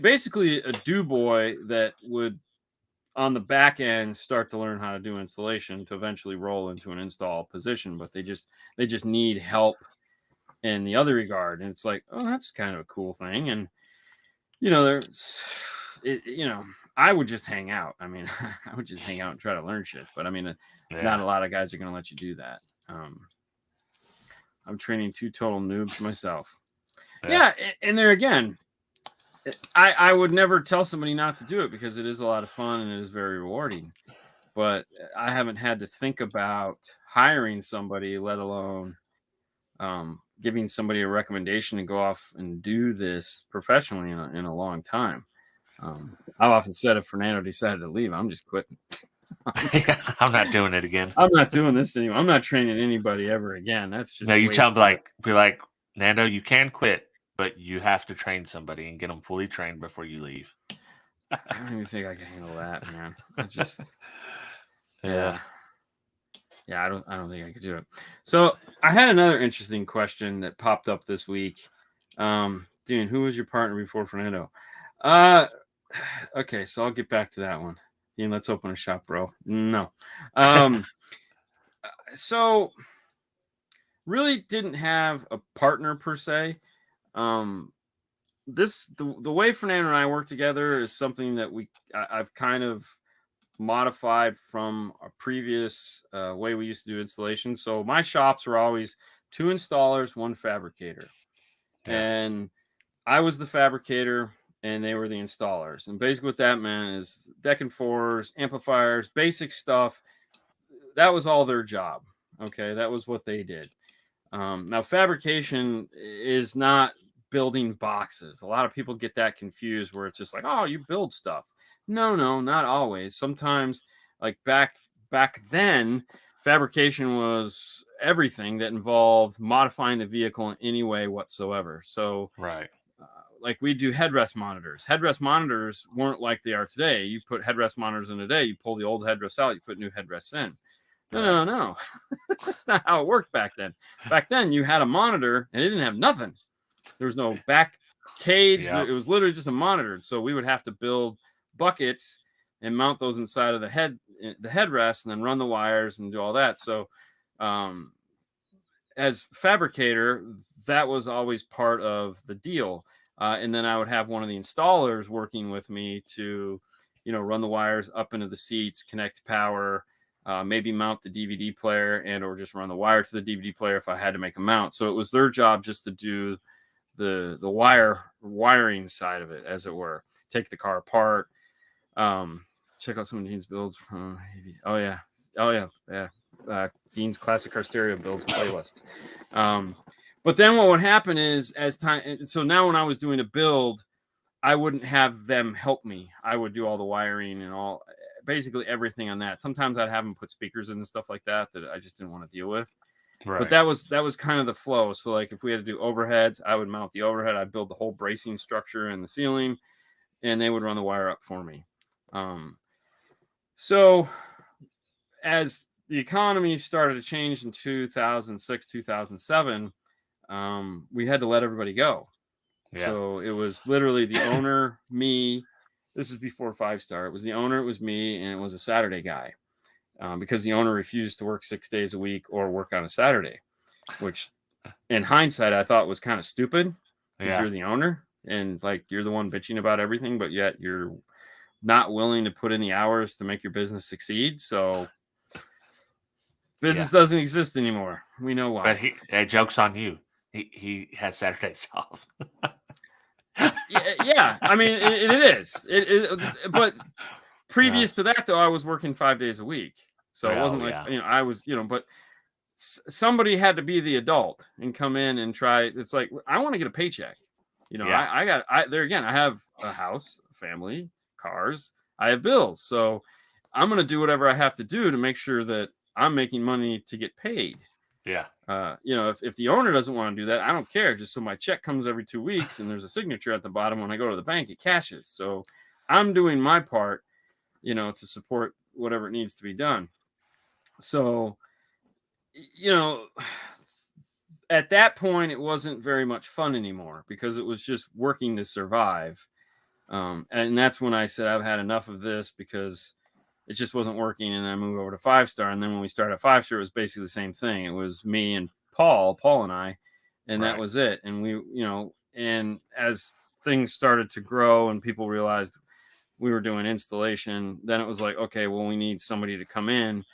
basically a do boy that would on the back end start to learn how to do installation to eventually roll into an install position. But they just need help in the other regard. And it's like, oh, that's kind of a cool thing. And, you know, you know, I would just hang out. I mean, I would just hang out and try to learn shit. But I mean, not a lot of guys are going to let you do that. I'm training 2 total noobs myself. Yeah. And there again, I would never tell somebody not to do it because it is a lot of fun and it is very rewarding. But I haven't had to think about hiring somebody, let alone giving somebody a recommendation to go off and do this professionally in a long time. I've often said if Fernando decided to leave, I'm just quitting. I'm not doing it again. I'm not doing this anymore. I'm not training anybody ever again. That's just no. You tell him be like, Nando, you can quit, but you have to train somebody and get them fully trained before you leave. I don't even think I can handle that, man. I just yeah. I don't think I could do it. So I had another interesting question that popped up this week. Dean, who was your partner before Fernando? Okay, so I'll get back to that one. Dean, let's open a shop, bro. No. So really didn't have a partner per se. The way Fernando and I work together is something that I've kind of modified from a previous way we used to do installation. So my shops were always 2 installers, 1 fabricator. And I was the fabricator and they were the installers. And basically what that meant is deck and fours, amplifiers, basic stuff. That was all their job. Okay. That was what they did. Now fabrication is not building boxes. A lot of people get that confused where it's just like, oh, you build stuff. No, not always. Sometimes like back then, fabrication was everything that involved modifying the vehicle in any way whatsoever. So like we do headrest monitors. Headrest monitors weren't like they are today. You put headrest monitors in today, you pull the old headrest out, you put new headrests in. No. That's not how it worked back then. Back then, you had a monitor and it didn't have nothing. There was no back cage. It was literally just a monitor. So we would have to build buckets and mount those inside of the headrest, and then run the wires and do all that. So, as fabricator, that was always part of the deal. And then I would have one of the installers working with me to, run the wires up into the seats, connect power. Maybe mount the DVD player and or just run the wire to the DVD player if I had to make a mount. So it was their job just to do the wiring side of it, as it were. Take the car apart. Check out some of Dean's builds from Dean's classic car stereo builds playlist. But then what would happen is as time. So now when I was doing a build, I wouldn't have them help me. I would do all the wiring and basically everything on that. Sometimes I'd have them put speakers in and stuff like that I just didn't want to deal with. But that was kind of the flow. So like if we had to do overheads, I would mount the overhead. I'd build the whole bracing structure in the ceiling, and they would run the wire up for me. So as the economy started to change in 2006, 2007, we had to let everybody go. So it was literally the owner, me. This is before 5-star. It was the owner, it was me, and it was a Saturday guy, because the owner refused to work 6 days a week or work on a Saturday, which in hindsight, I thought was kind of stupid because you're the owner and like you're the one bitching about everything, but yet you're not willing to put in the hours to make your business succeed. So business doesn't exist anymore. We know why. But joke's on you. He has Saturdays off. Yeah. I mean, it is. But previous to that, though, I was working 5 days a week. So it wasn't like, I was, but somebody had to be the adult and come in and try. It's like, I want to get a paycheck. I have a house, a family, cars, I have bills. So I'm going to do whatever I have to do to make sure that I'm making money to get paid. If the owner doesn't want to do that, I don't care. Just so my check comes every 2 weeks and there's a signature at the bottom when I go to the bank, it cashes. So I'm doing my part, to support whatever it needs to be done. So, at that point, it wasn't very much fun anymore because it was just working to survive. And that's when I said, I've had enough of this because it just wasn't working. And I moved over to 5-star. And then when we started at 5-star, it was basically the same thing. It was me and Paul and I, and that was it. And we, and as things started to grow and people realized we were doing installation, then it was like, okay, well, we need somebody to come in.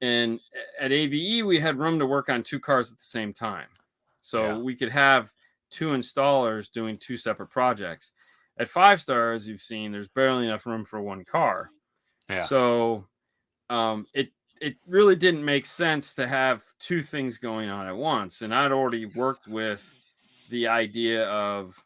And at AVE, we had room to work on 2 cars at the same time. So we could have 2 installers doing 2 separate projects. At 5-star, as you've seen, there's barely enough room for 1 car. So it really didn't make sense to have 2 things going on at once. And I'd already worked with the idea of,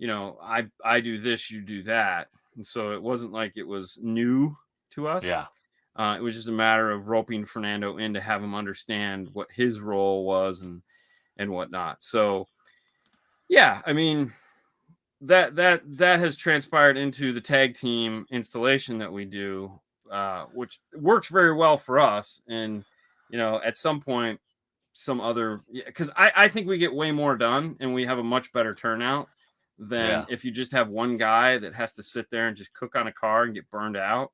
I do this, you do that. And so it wasn't like it was new to us. It was just a matter of roping Fernando in to have him understand what his role was and whatnot. So, I mean, that has transpired into the tag team installation that we do, which works very well for us. And, at some point, because I think we get way more done and we have a much better turnout than if you just have one guy that has to sit there and just cook on a car and get burned out.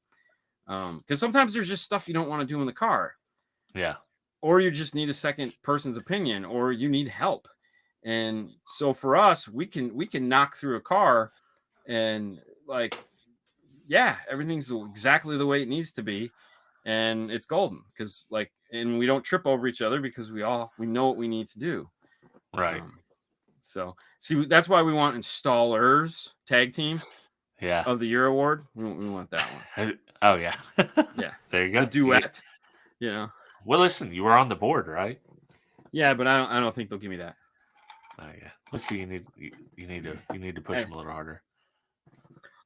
Because sometimes there's just stuff you don't want to do in the car. Or you just need a second person's opinion, or you need help. And so for us, we can knock through a car and everything's exactly the way it needs to be. And it's golden because and we don't trip over each other because we know what we need to do. So see, that's why we want installers tag team Yeah. of the year award. We want that one. Oh yeah. Yeah. There you go. The duet. You know. Well, listen, you were on the board, right? Yeah, but I don't think they'll give me that. Oh yeah. Let's see. You need to push them a little harder.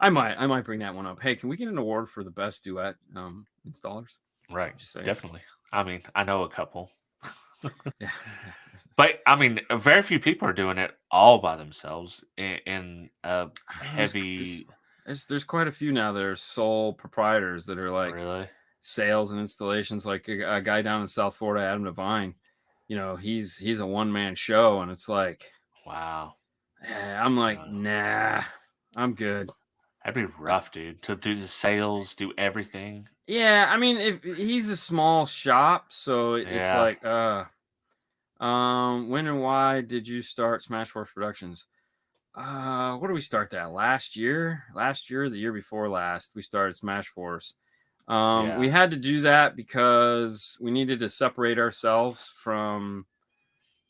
I might bring that one up. Hey, can we get an award for the best duet installers? Right. Just saying. Definitely. I mean, I know a couple. Yeah. But I mean, very few people are doing it all by themselves in a heavy. There's quite a few now that are sole proprietors that are like Really? sales and installations. Like a guy down in South Florida, Adam Devine. You know, he's a one-man show, and it's like, wow. I'm like, nah, I'm good. That'd be rough, dude. To do the sales, do everything. Yeah, I mean, if he's a small shop, so it's like, when and why did you start Smashforce Productions? What did we start that last year? Last year, the year before last, we started Smashforce. We had to do that because we needed to separate ourselves from.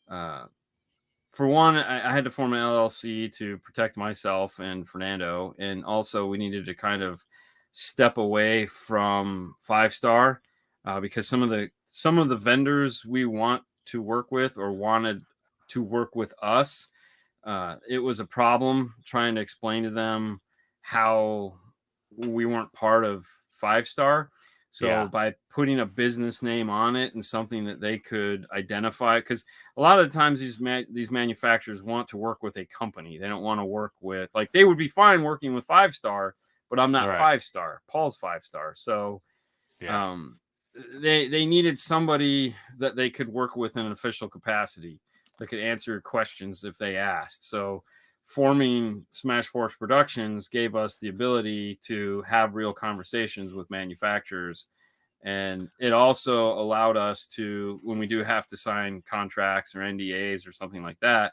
For one, I had to form an LLC to protect myself and Fernando, and also we needed to kind of step away from 5-star because some of the vendors we want to work with or wanted to work with us, it was a problem trying to explain to them how we weren't part of 5-star. So by putting a business name on it and something that they could identify, because a lot of the times these manufacturers want to work with a company. They don't want to work with, like, they would be fine working with 5-star, but I'm not 5-star. Paul's 5-star. So they needed somebody that they could work with in an official capacity that could answer questions if they asked. So forming Smashforce Productions gave us the ability to have real conversations with manufacturers. And it also allowed us to, when we do have to sign contracts or NDAs or something like that,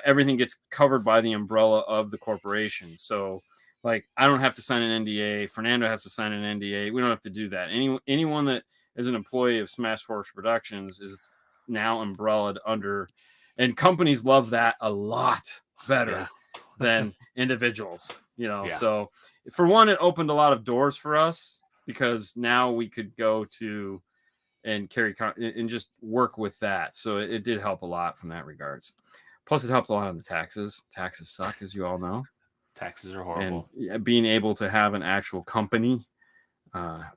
everything gets covered by the umbrella of the corporation. So, like, I don't have to sign an NDA. Fernando has to sign an NDA. We don't have to do that. Anyone that is an employee of Smashforce Productions is now umbrellaed under, and companies love that a lot better than individuals, you know. So for one, it opened a lot of doors for us because now we could go to and carry and just work with that. So it did help a lot from that regards. Plus it helped a lot on the taxes. Taxes suck, as you all know. Taxes are horrible. And being able to have an actual company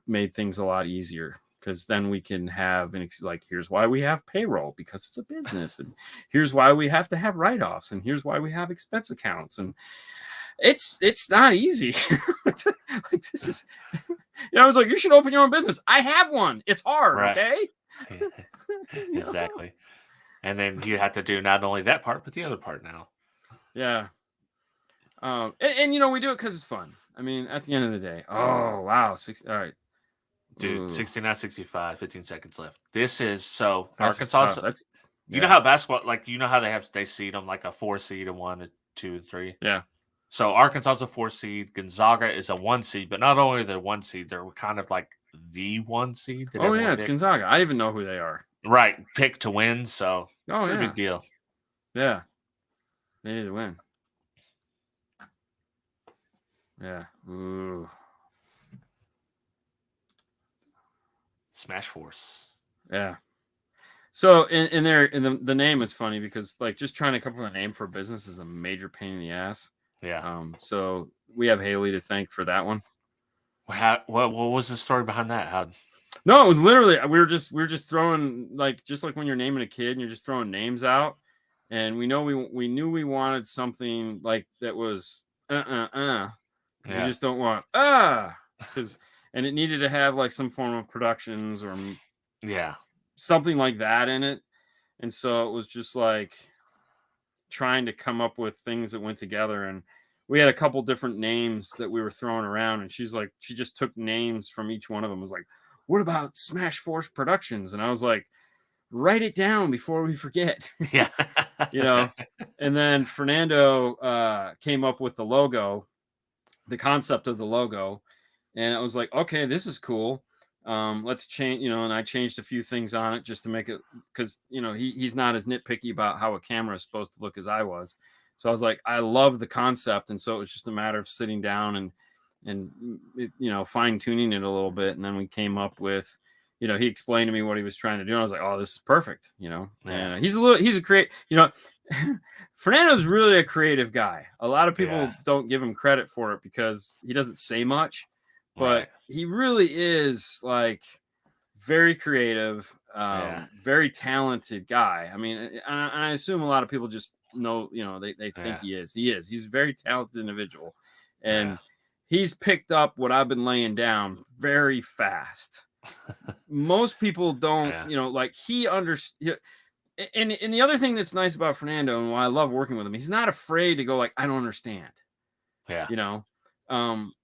made things a lot easier. Because then we can have, like, here's why we have payroll, because it's a business, and here's why we have to have write-offs, and here's why we have expense accounts, and it's not easy. Like, this is, I was like, you should open your own business. I have one. It's hard, okay? Exactly. And then you have to do not only that part, but the other part now. Yeah. And we do it because it's fun. I mean, at the end of the day, oh wow, all right. Dude, 69-65, 15 seconds left. This is so that's Arkansas. You know how basketball, like, you know how they seed them like a 4 seed, a 1, a 2, 3. Yeah. So Arkansas is a 4 seed. Gonzaga is a 1 seed, but not only the 1 seed, they're kind of like the 1 seed. Oh yeah, it's Gonzaga. I even know who they are. Right, pick to win. So big deal. Yeah, they need to win. Yeah. Ooh. Smashforce. Yeah. So in the name is funny because, like, just trying to come up with a name for a business is a major pain in the ass. Yeah. So we have Haley to thank for that one. What was the story behind that? No, it was literally we were just throwing, like, just like when you're naming a kid and you're just throwing names out, and we knew we wanted something like that was because you just don't want and it needed to have like some form of productions or something like that in it. And so it was just like trying to come up with things that went together. And we had a couple different names that we were throwing around, and she's like, she just took names from each one of them. Was like, what about Smashforce Productions? And I was like, write it down before we forget. Yeah. And then Fernando came up with the logo, the concept of the logo. And I was like, okay, this is cool. Let's change, and I changed a few things on it just to make it, because he's not as nitpicky about how a camera is supposed to look as I was. So I was like, I love the concept, and so it was just a matter of sitting down and fine tuning it a little bit, and then we came up with, he explained to me what he was trying to do, and I was like, oh, this is perfect, And he's a create, Fernando's really a creative guy. A lot of people don't give him credit for it because he doesn't say much. But he really is like very creative, very talented guy. I mean, and I assume a lot of people just know, they think he is. He is. He's a very talented individual. And he's picked up what I've been laying down very fast. Most people don't, like he understands. And the other thing that's nice about Fernando and why I love working with him, he's not afraid to go like, I don't understand. Yeah.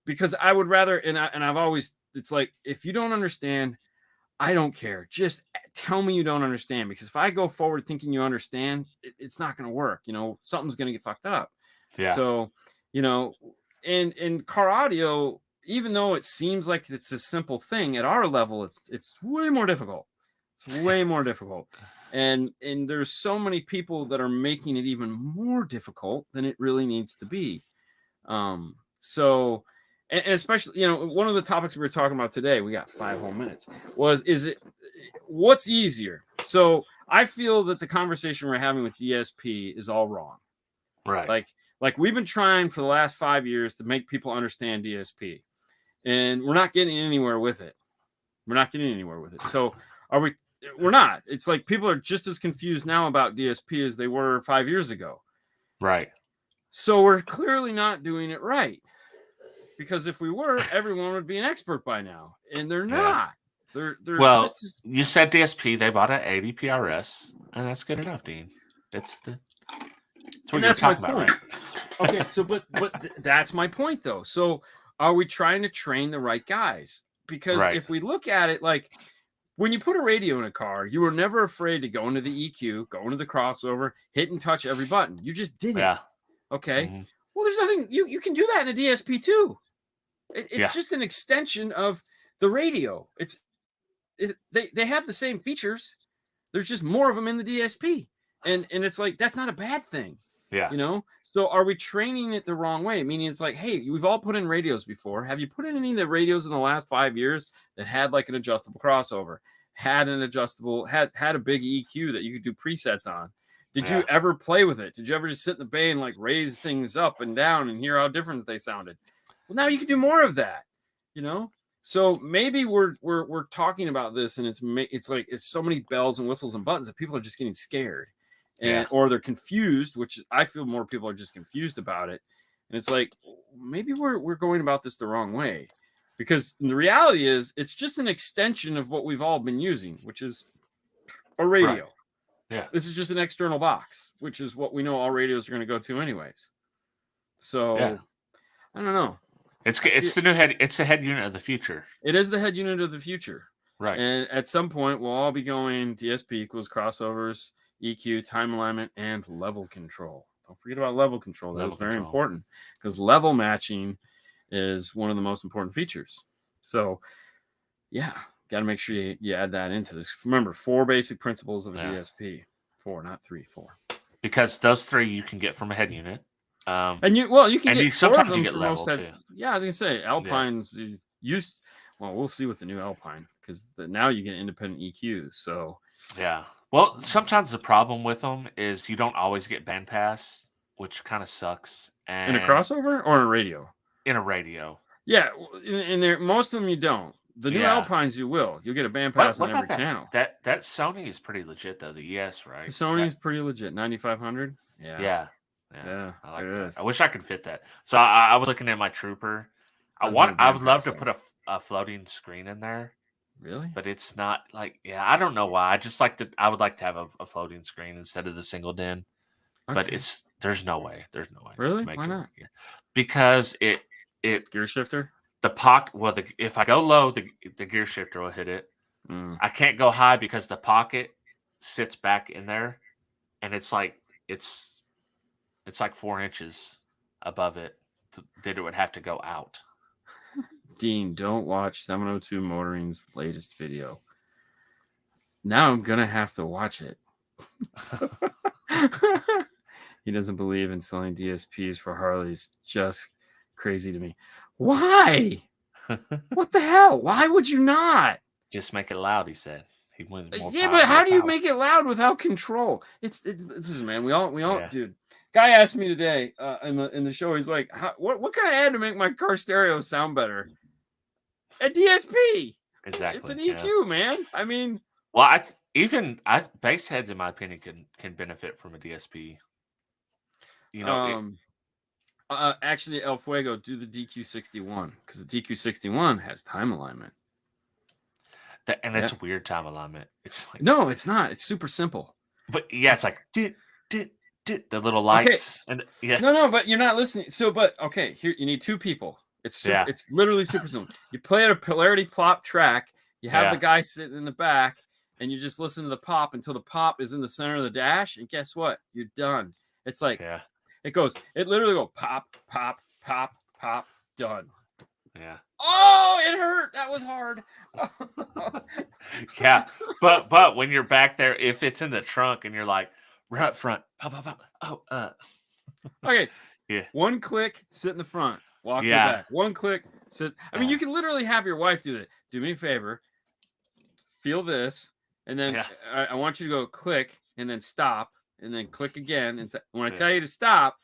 Because I would rather, and I've always, it's like, if you don't understand, I don't care. Just tell me you don't understand, because if I go forward thinking you understand, it's not going to work. Something's going to get fucked up. Yeah. So, in car audio, even though it seems like it's a simple thing, at our level, it's way more difficult. It's way more difficult. And there's so many people that are making it even more difficult than it really needs to be. So, and especially, one of the topics we were talking about today, we got 5 whole minutes, what's easier? So I feel that the conversation we're having with DSP is all wrong. Right. Like we've been trying for the last 5 years to make people understand DSP, and we're not getting anywhere with it. So we're not. It's like people are just as confused now about DSP as they were 5 years ago. Right. So we're clearly not doing it right. Because if we were, everyone would be an expert by now, and they're not. They're just you said DSP. They bought an 80 PRS, and that's good enough, Dean. That's what you're talking about, right? Okay, so but that's my point, though. So are we trying to train the right guys? Because if we look at it, like when you put a radio in a car, you were never afraid to go into the EQ, go into the crossover, hit and touch every button. You just did it. Yeah. Okay. Mm-hmm. Well, there's nothing you can do that in a DSP too. It's just an extension of the radio. They have the same features. There's just more of them in the DSP, and it's like that's not a bad thing. Yeah. So are we training it the wrong way? Meaning it's like, hey, we've all put in radios before. Have you put in any of the radios in the last 5 years that had like an adjustable crossover, had a big EQ that you could do presets on? Did you ever play with it? Did you ever just sit in the bay and like raise things up and down and hear how different they sounded? Well, now you can do more of that, So maybe we're talking about this, and it's like it's so many bells and whistles and buttons that people are just getting scared, or they're confused. Which I feel more people are just confused about it, and it's like maybe we're going about this the wrong way, because the reality is it's just an extension of what we've all been using, which is a radio. Right. Yeah. This is just an external box, which is what we know all radios are going to go to anyways. So I don't know. It's the new head. It's the head unit of the future. It is the head unit of the future. Right. And at some point, we'll all be going DSP equals crossovers, EQ, time alignment, and level control. Don't forget about level control. That's very important, because level matching is one of the most important features. So, got to make sure you add that into this. Remember, 4 basic principles of a DSP. 4, not 3, 4. Because those 3 you can get from a head unit. And you can get sometimes 4 of them you get for level most too. Yeah, I was gonna say Alpines used. Well, we'll see with the new Alpine, because now you get independent EQ. So well, sometimes the problem with them is you don't always get bandpass, which kind of sucks. And in a crossover or in a radio? In a radio. Yeah, in there, most of them you don't. The new Alpines you will. You'll get a bandpass on every channel. That Sony is pretty legit though. The ES, right? The Sony's pretty legit. 9500. Yeah. I like that. I wish I could fit that. So I was looking at my Trooper. I would love to put a floating screen in there. Really? But it's not like I don't know why. I would like to have a floating screen instead of the single din. Okay. But there's no way. There's no way. Really? Why not? Because it gear shifter? The pocket. Well, if I go low, the gear shifter will hit it. I can't go high because the pocket sits back in there, and it's like 4 inches above it that it would have to go out. Dean, don't watch 702 Motoring's latest video. Now I'm gonna have to watch it. He doesn't believe in selling DSPs for Harleys. Just crazy to me. Why? What the hell? Why would you not? Just make it loud, he said. He wanted more Yeah, power, but how more do you power. make it loud without control? This is, man. We all, Yeah. dude. Guy asked me today in the show. He's like, what can I add to make my car stereo sound better? A DSP. Exactly. It's an EQ, man. I mean, well, bass heads, in my opinion, can benefit from a DSP. You know, actually, El Fuego, do the DQ61 because the DQ61 has time alignment. And it's a weird time alignment. It's like, no, it's not. It's super simple. But yeah, it's like the little lights. Okay. And yeah. No, but you're not listening. So, but okay, here you need two people. It's literally super simple. You play at a Polarity plop track. You have the guy sitting in the back, and you just listen to the pop until the pop is in the center of the dash. And guess what? You're done. It's like it literally goes pop, pop, pop, pop, done. Yeah. Oh, it hurt. That was hard. Yeah, but when you're back there, if it's in the trunk and you're like right up front, pop, pop, pop. Okay. Yeah. One click, sit in the front. Walk to the back. One click, sit. I mean, you can literally have your wife do that. Do me a favor. Feel this, and then I want you to go click, and then stop, and then click again. And when I tell you to stop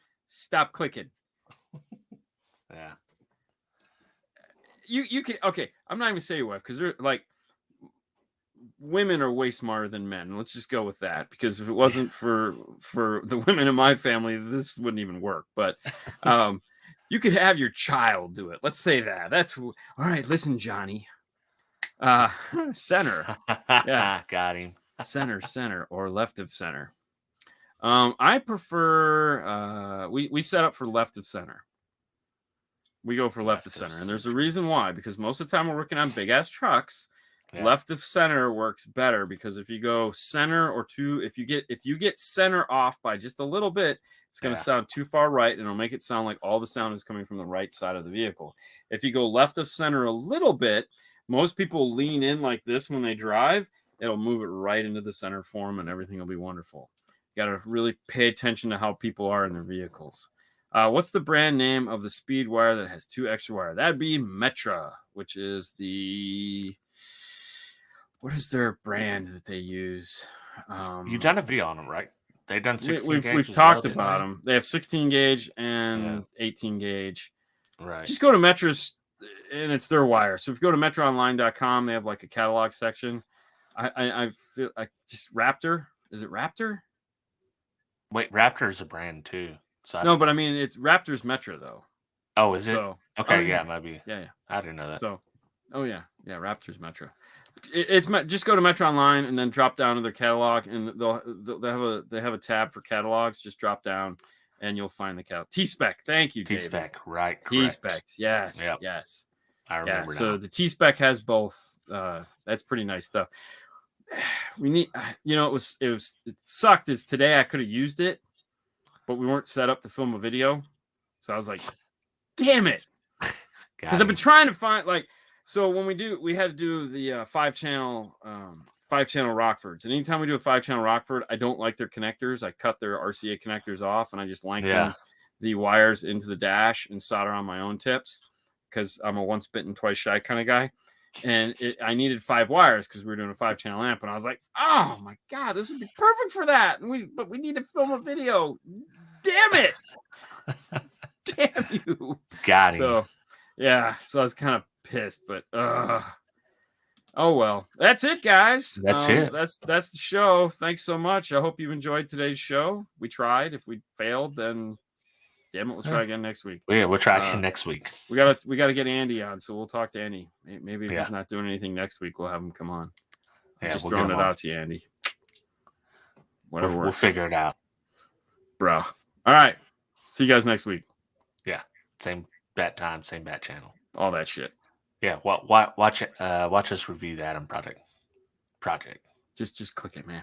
clicking. Yeah. You can, okay, I'm not even saying your wife because they're like, women are way smarter than men. Let's just go with that, because if it wasn't for the women in my family, this wouldn't even work. But you could have your child do it. Let's say that. That's all right. Listen, Johnny. Center. Yeah, got him. Center, or left of center. I prefer. We set up for left of center. We go for left of center, and there's a reason why. Because most of the time we're working on big ass trucks. Left of center works better, because if you go center or if you get center off by just a little bit, it's going to sound too far right, and it'll make it sound like all the sound is coming from the right side of the vehicle. If you go left of center a little bit, most people lean in like this when they drive. It'll move it right into the center form, and everything will be wonderful. You got to really pay attention to how people are in their vehicles. What's the brand name of the speed wire that has 2 extra wire? That'd be Metra, which is what is their brand that they use? You've done a video on them, right? They've done 16 gauge. We've talked about them. They have 16 gauge and 18 gauge. Right. Just go to Metra's, and it's their wire. So if you go to metraonline.com, they have like a catalog section. I feel like just Raptor. Is it Raptor? Wait, Raptor is a brand too. So no, but I mean, it's Raptor's Metra though. Oh, is it? So, okay, maybe. Yeah. I didn't know that. So, Raptor's Metra. It's just go to Metro Online and then drop down to their catalog, and they have a tab for catalogs. Just drop down, and you'll find the catalog. T-Spec, thank you, David. T-Spec, right? T-Spec, yes, yes. I remember. So the T-Spec has both. That's pretty nice stuff. We need, it sucked. Is today I could have used it, but we weren't set up to film a video, so I was like, damn it, because I've been trying to find like. So when we had to do the 5-channel Rockfords. And anytime we do a 5-channel Rockford, I don't like their connectors. I cut their RCA connectors off, and I just lengthen the wires into the dash and solder on my own tips, because I'm a once bitten, twice shy kind of guy. And I needed 5 wires because we were doing a 5-channel amp. And I was like, oh my God, this would be perfect for that. But we need to film a video. Damn it. Damn you. Got him. So I was kind of pissed, but oh well, that's it, guys. That's it. That's the show. Thanks so much. I hope you enjoyed today's show. We tried. If we failed, then damn it, we'll try again next week. Yeah, we'll try again next week. We gotta get Andy on, so we'll talk to Andy. Maybe if he's not doing anything next week, we'll have him come on. Just throwing it out to you, Andy. Whatever works. We'll figure it out, bro. All right. See you guys next week. Yeah. Same bat time, same bat channel. All that shit. Yeah, watch us review that on project. Just click it, man.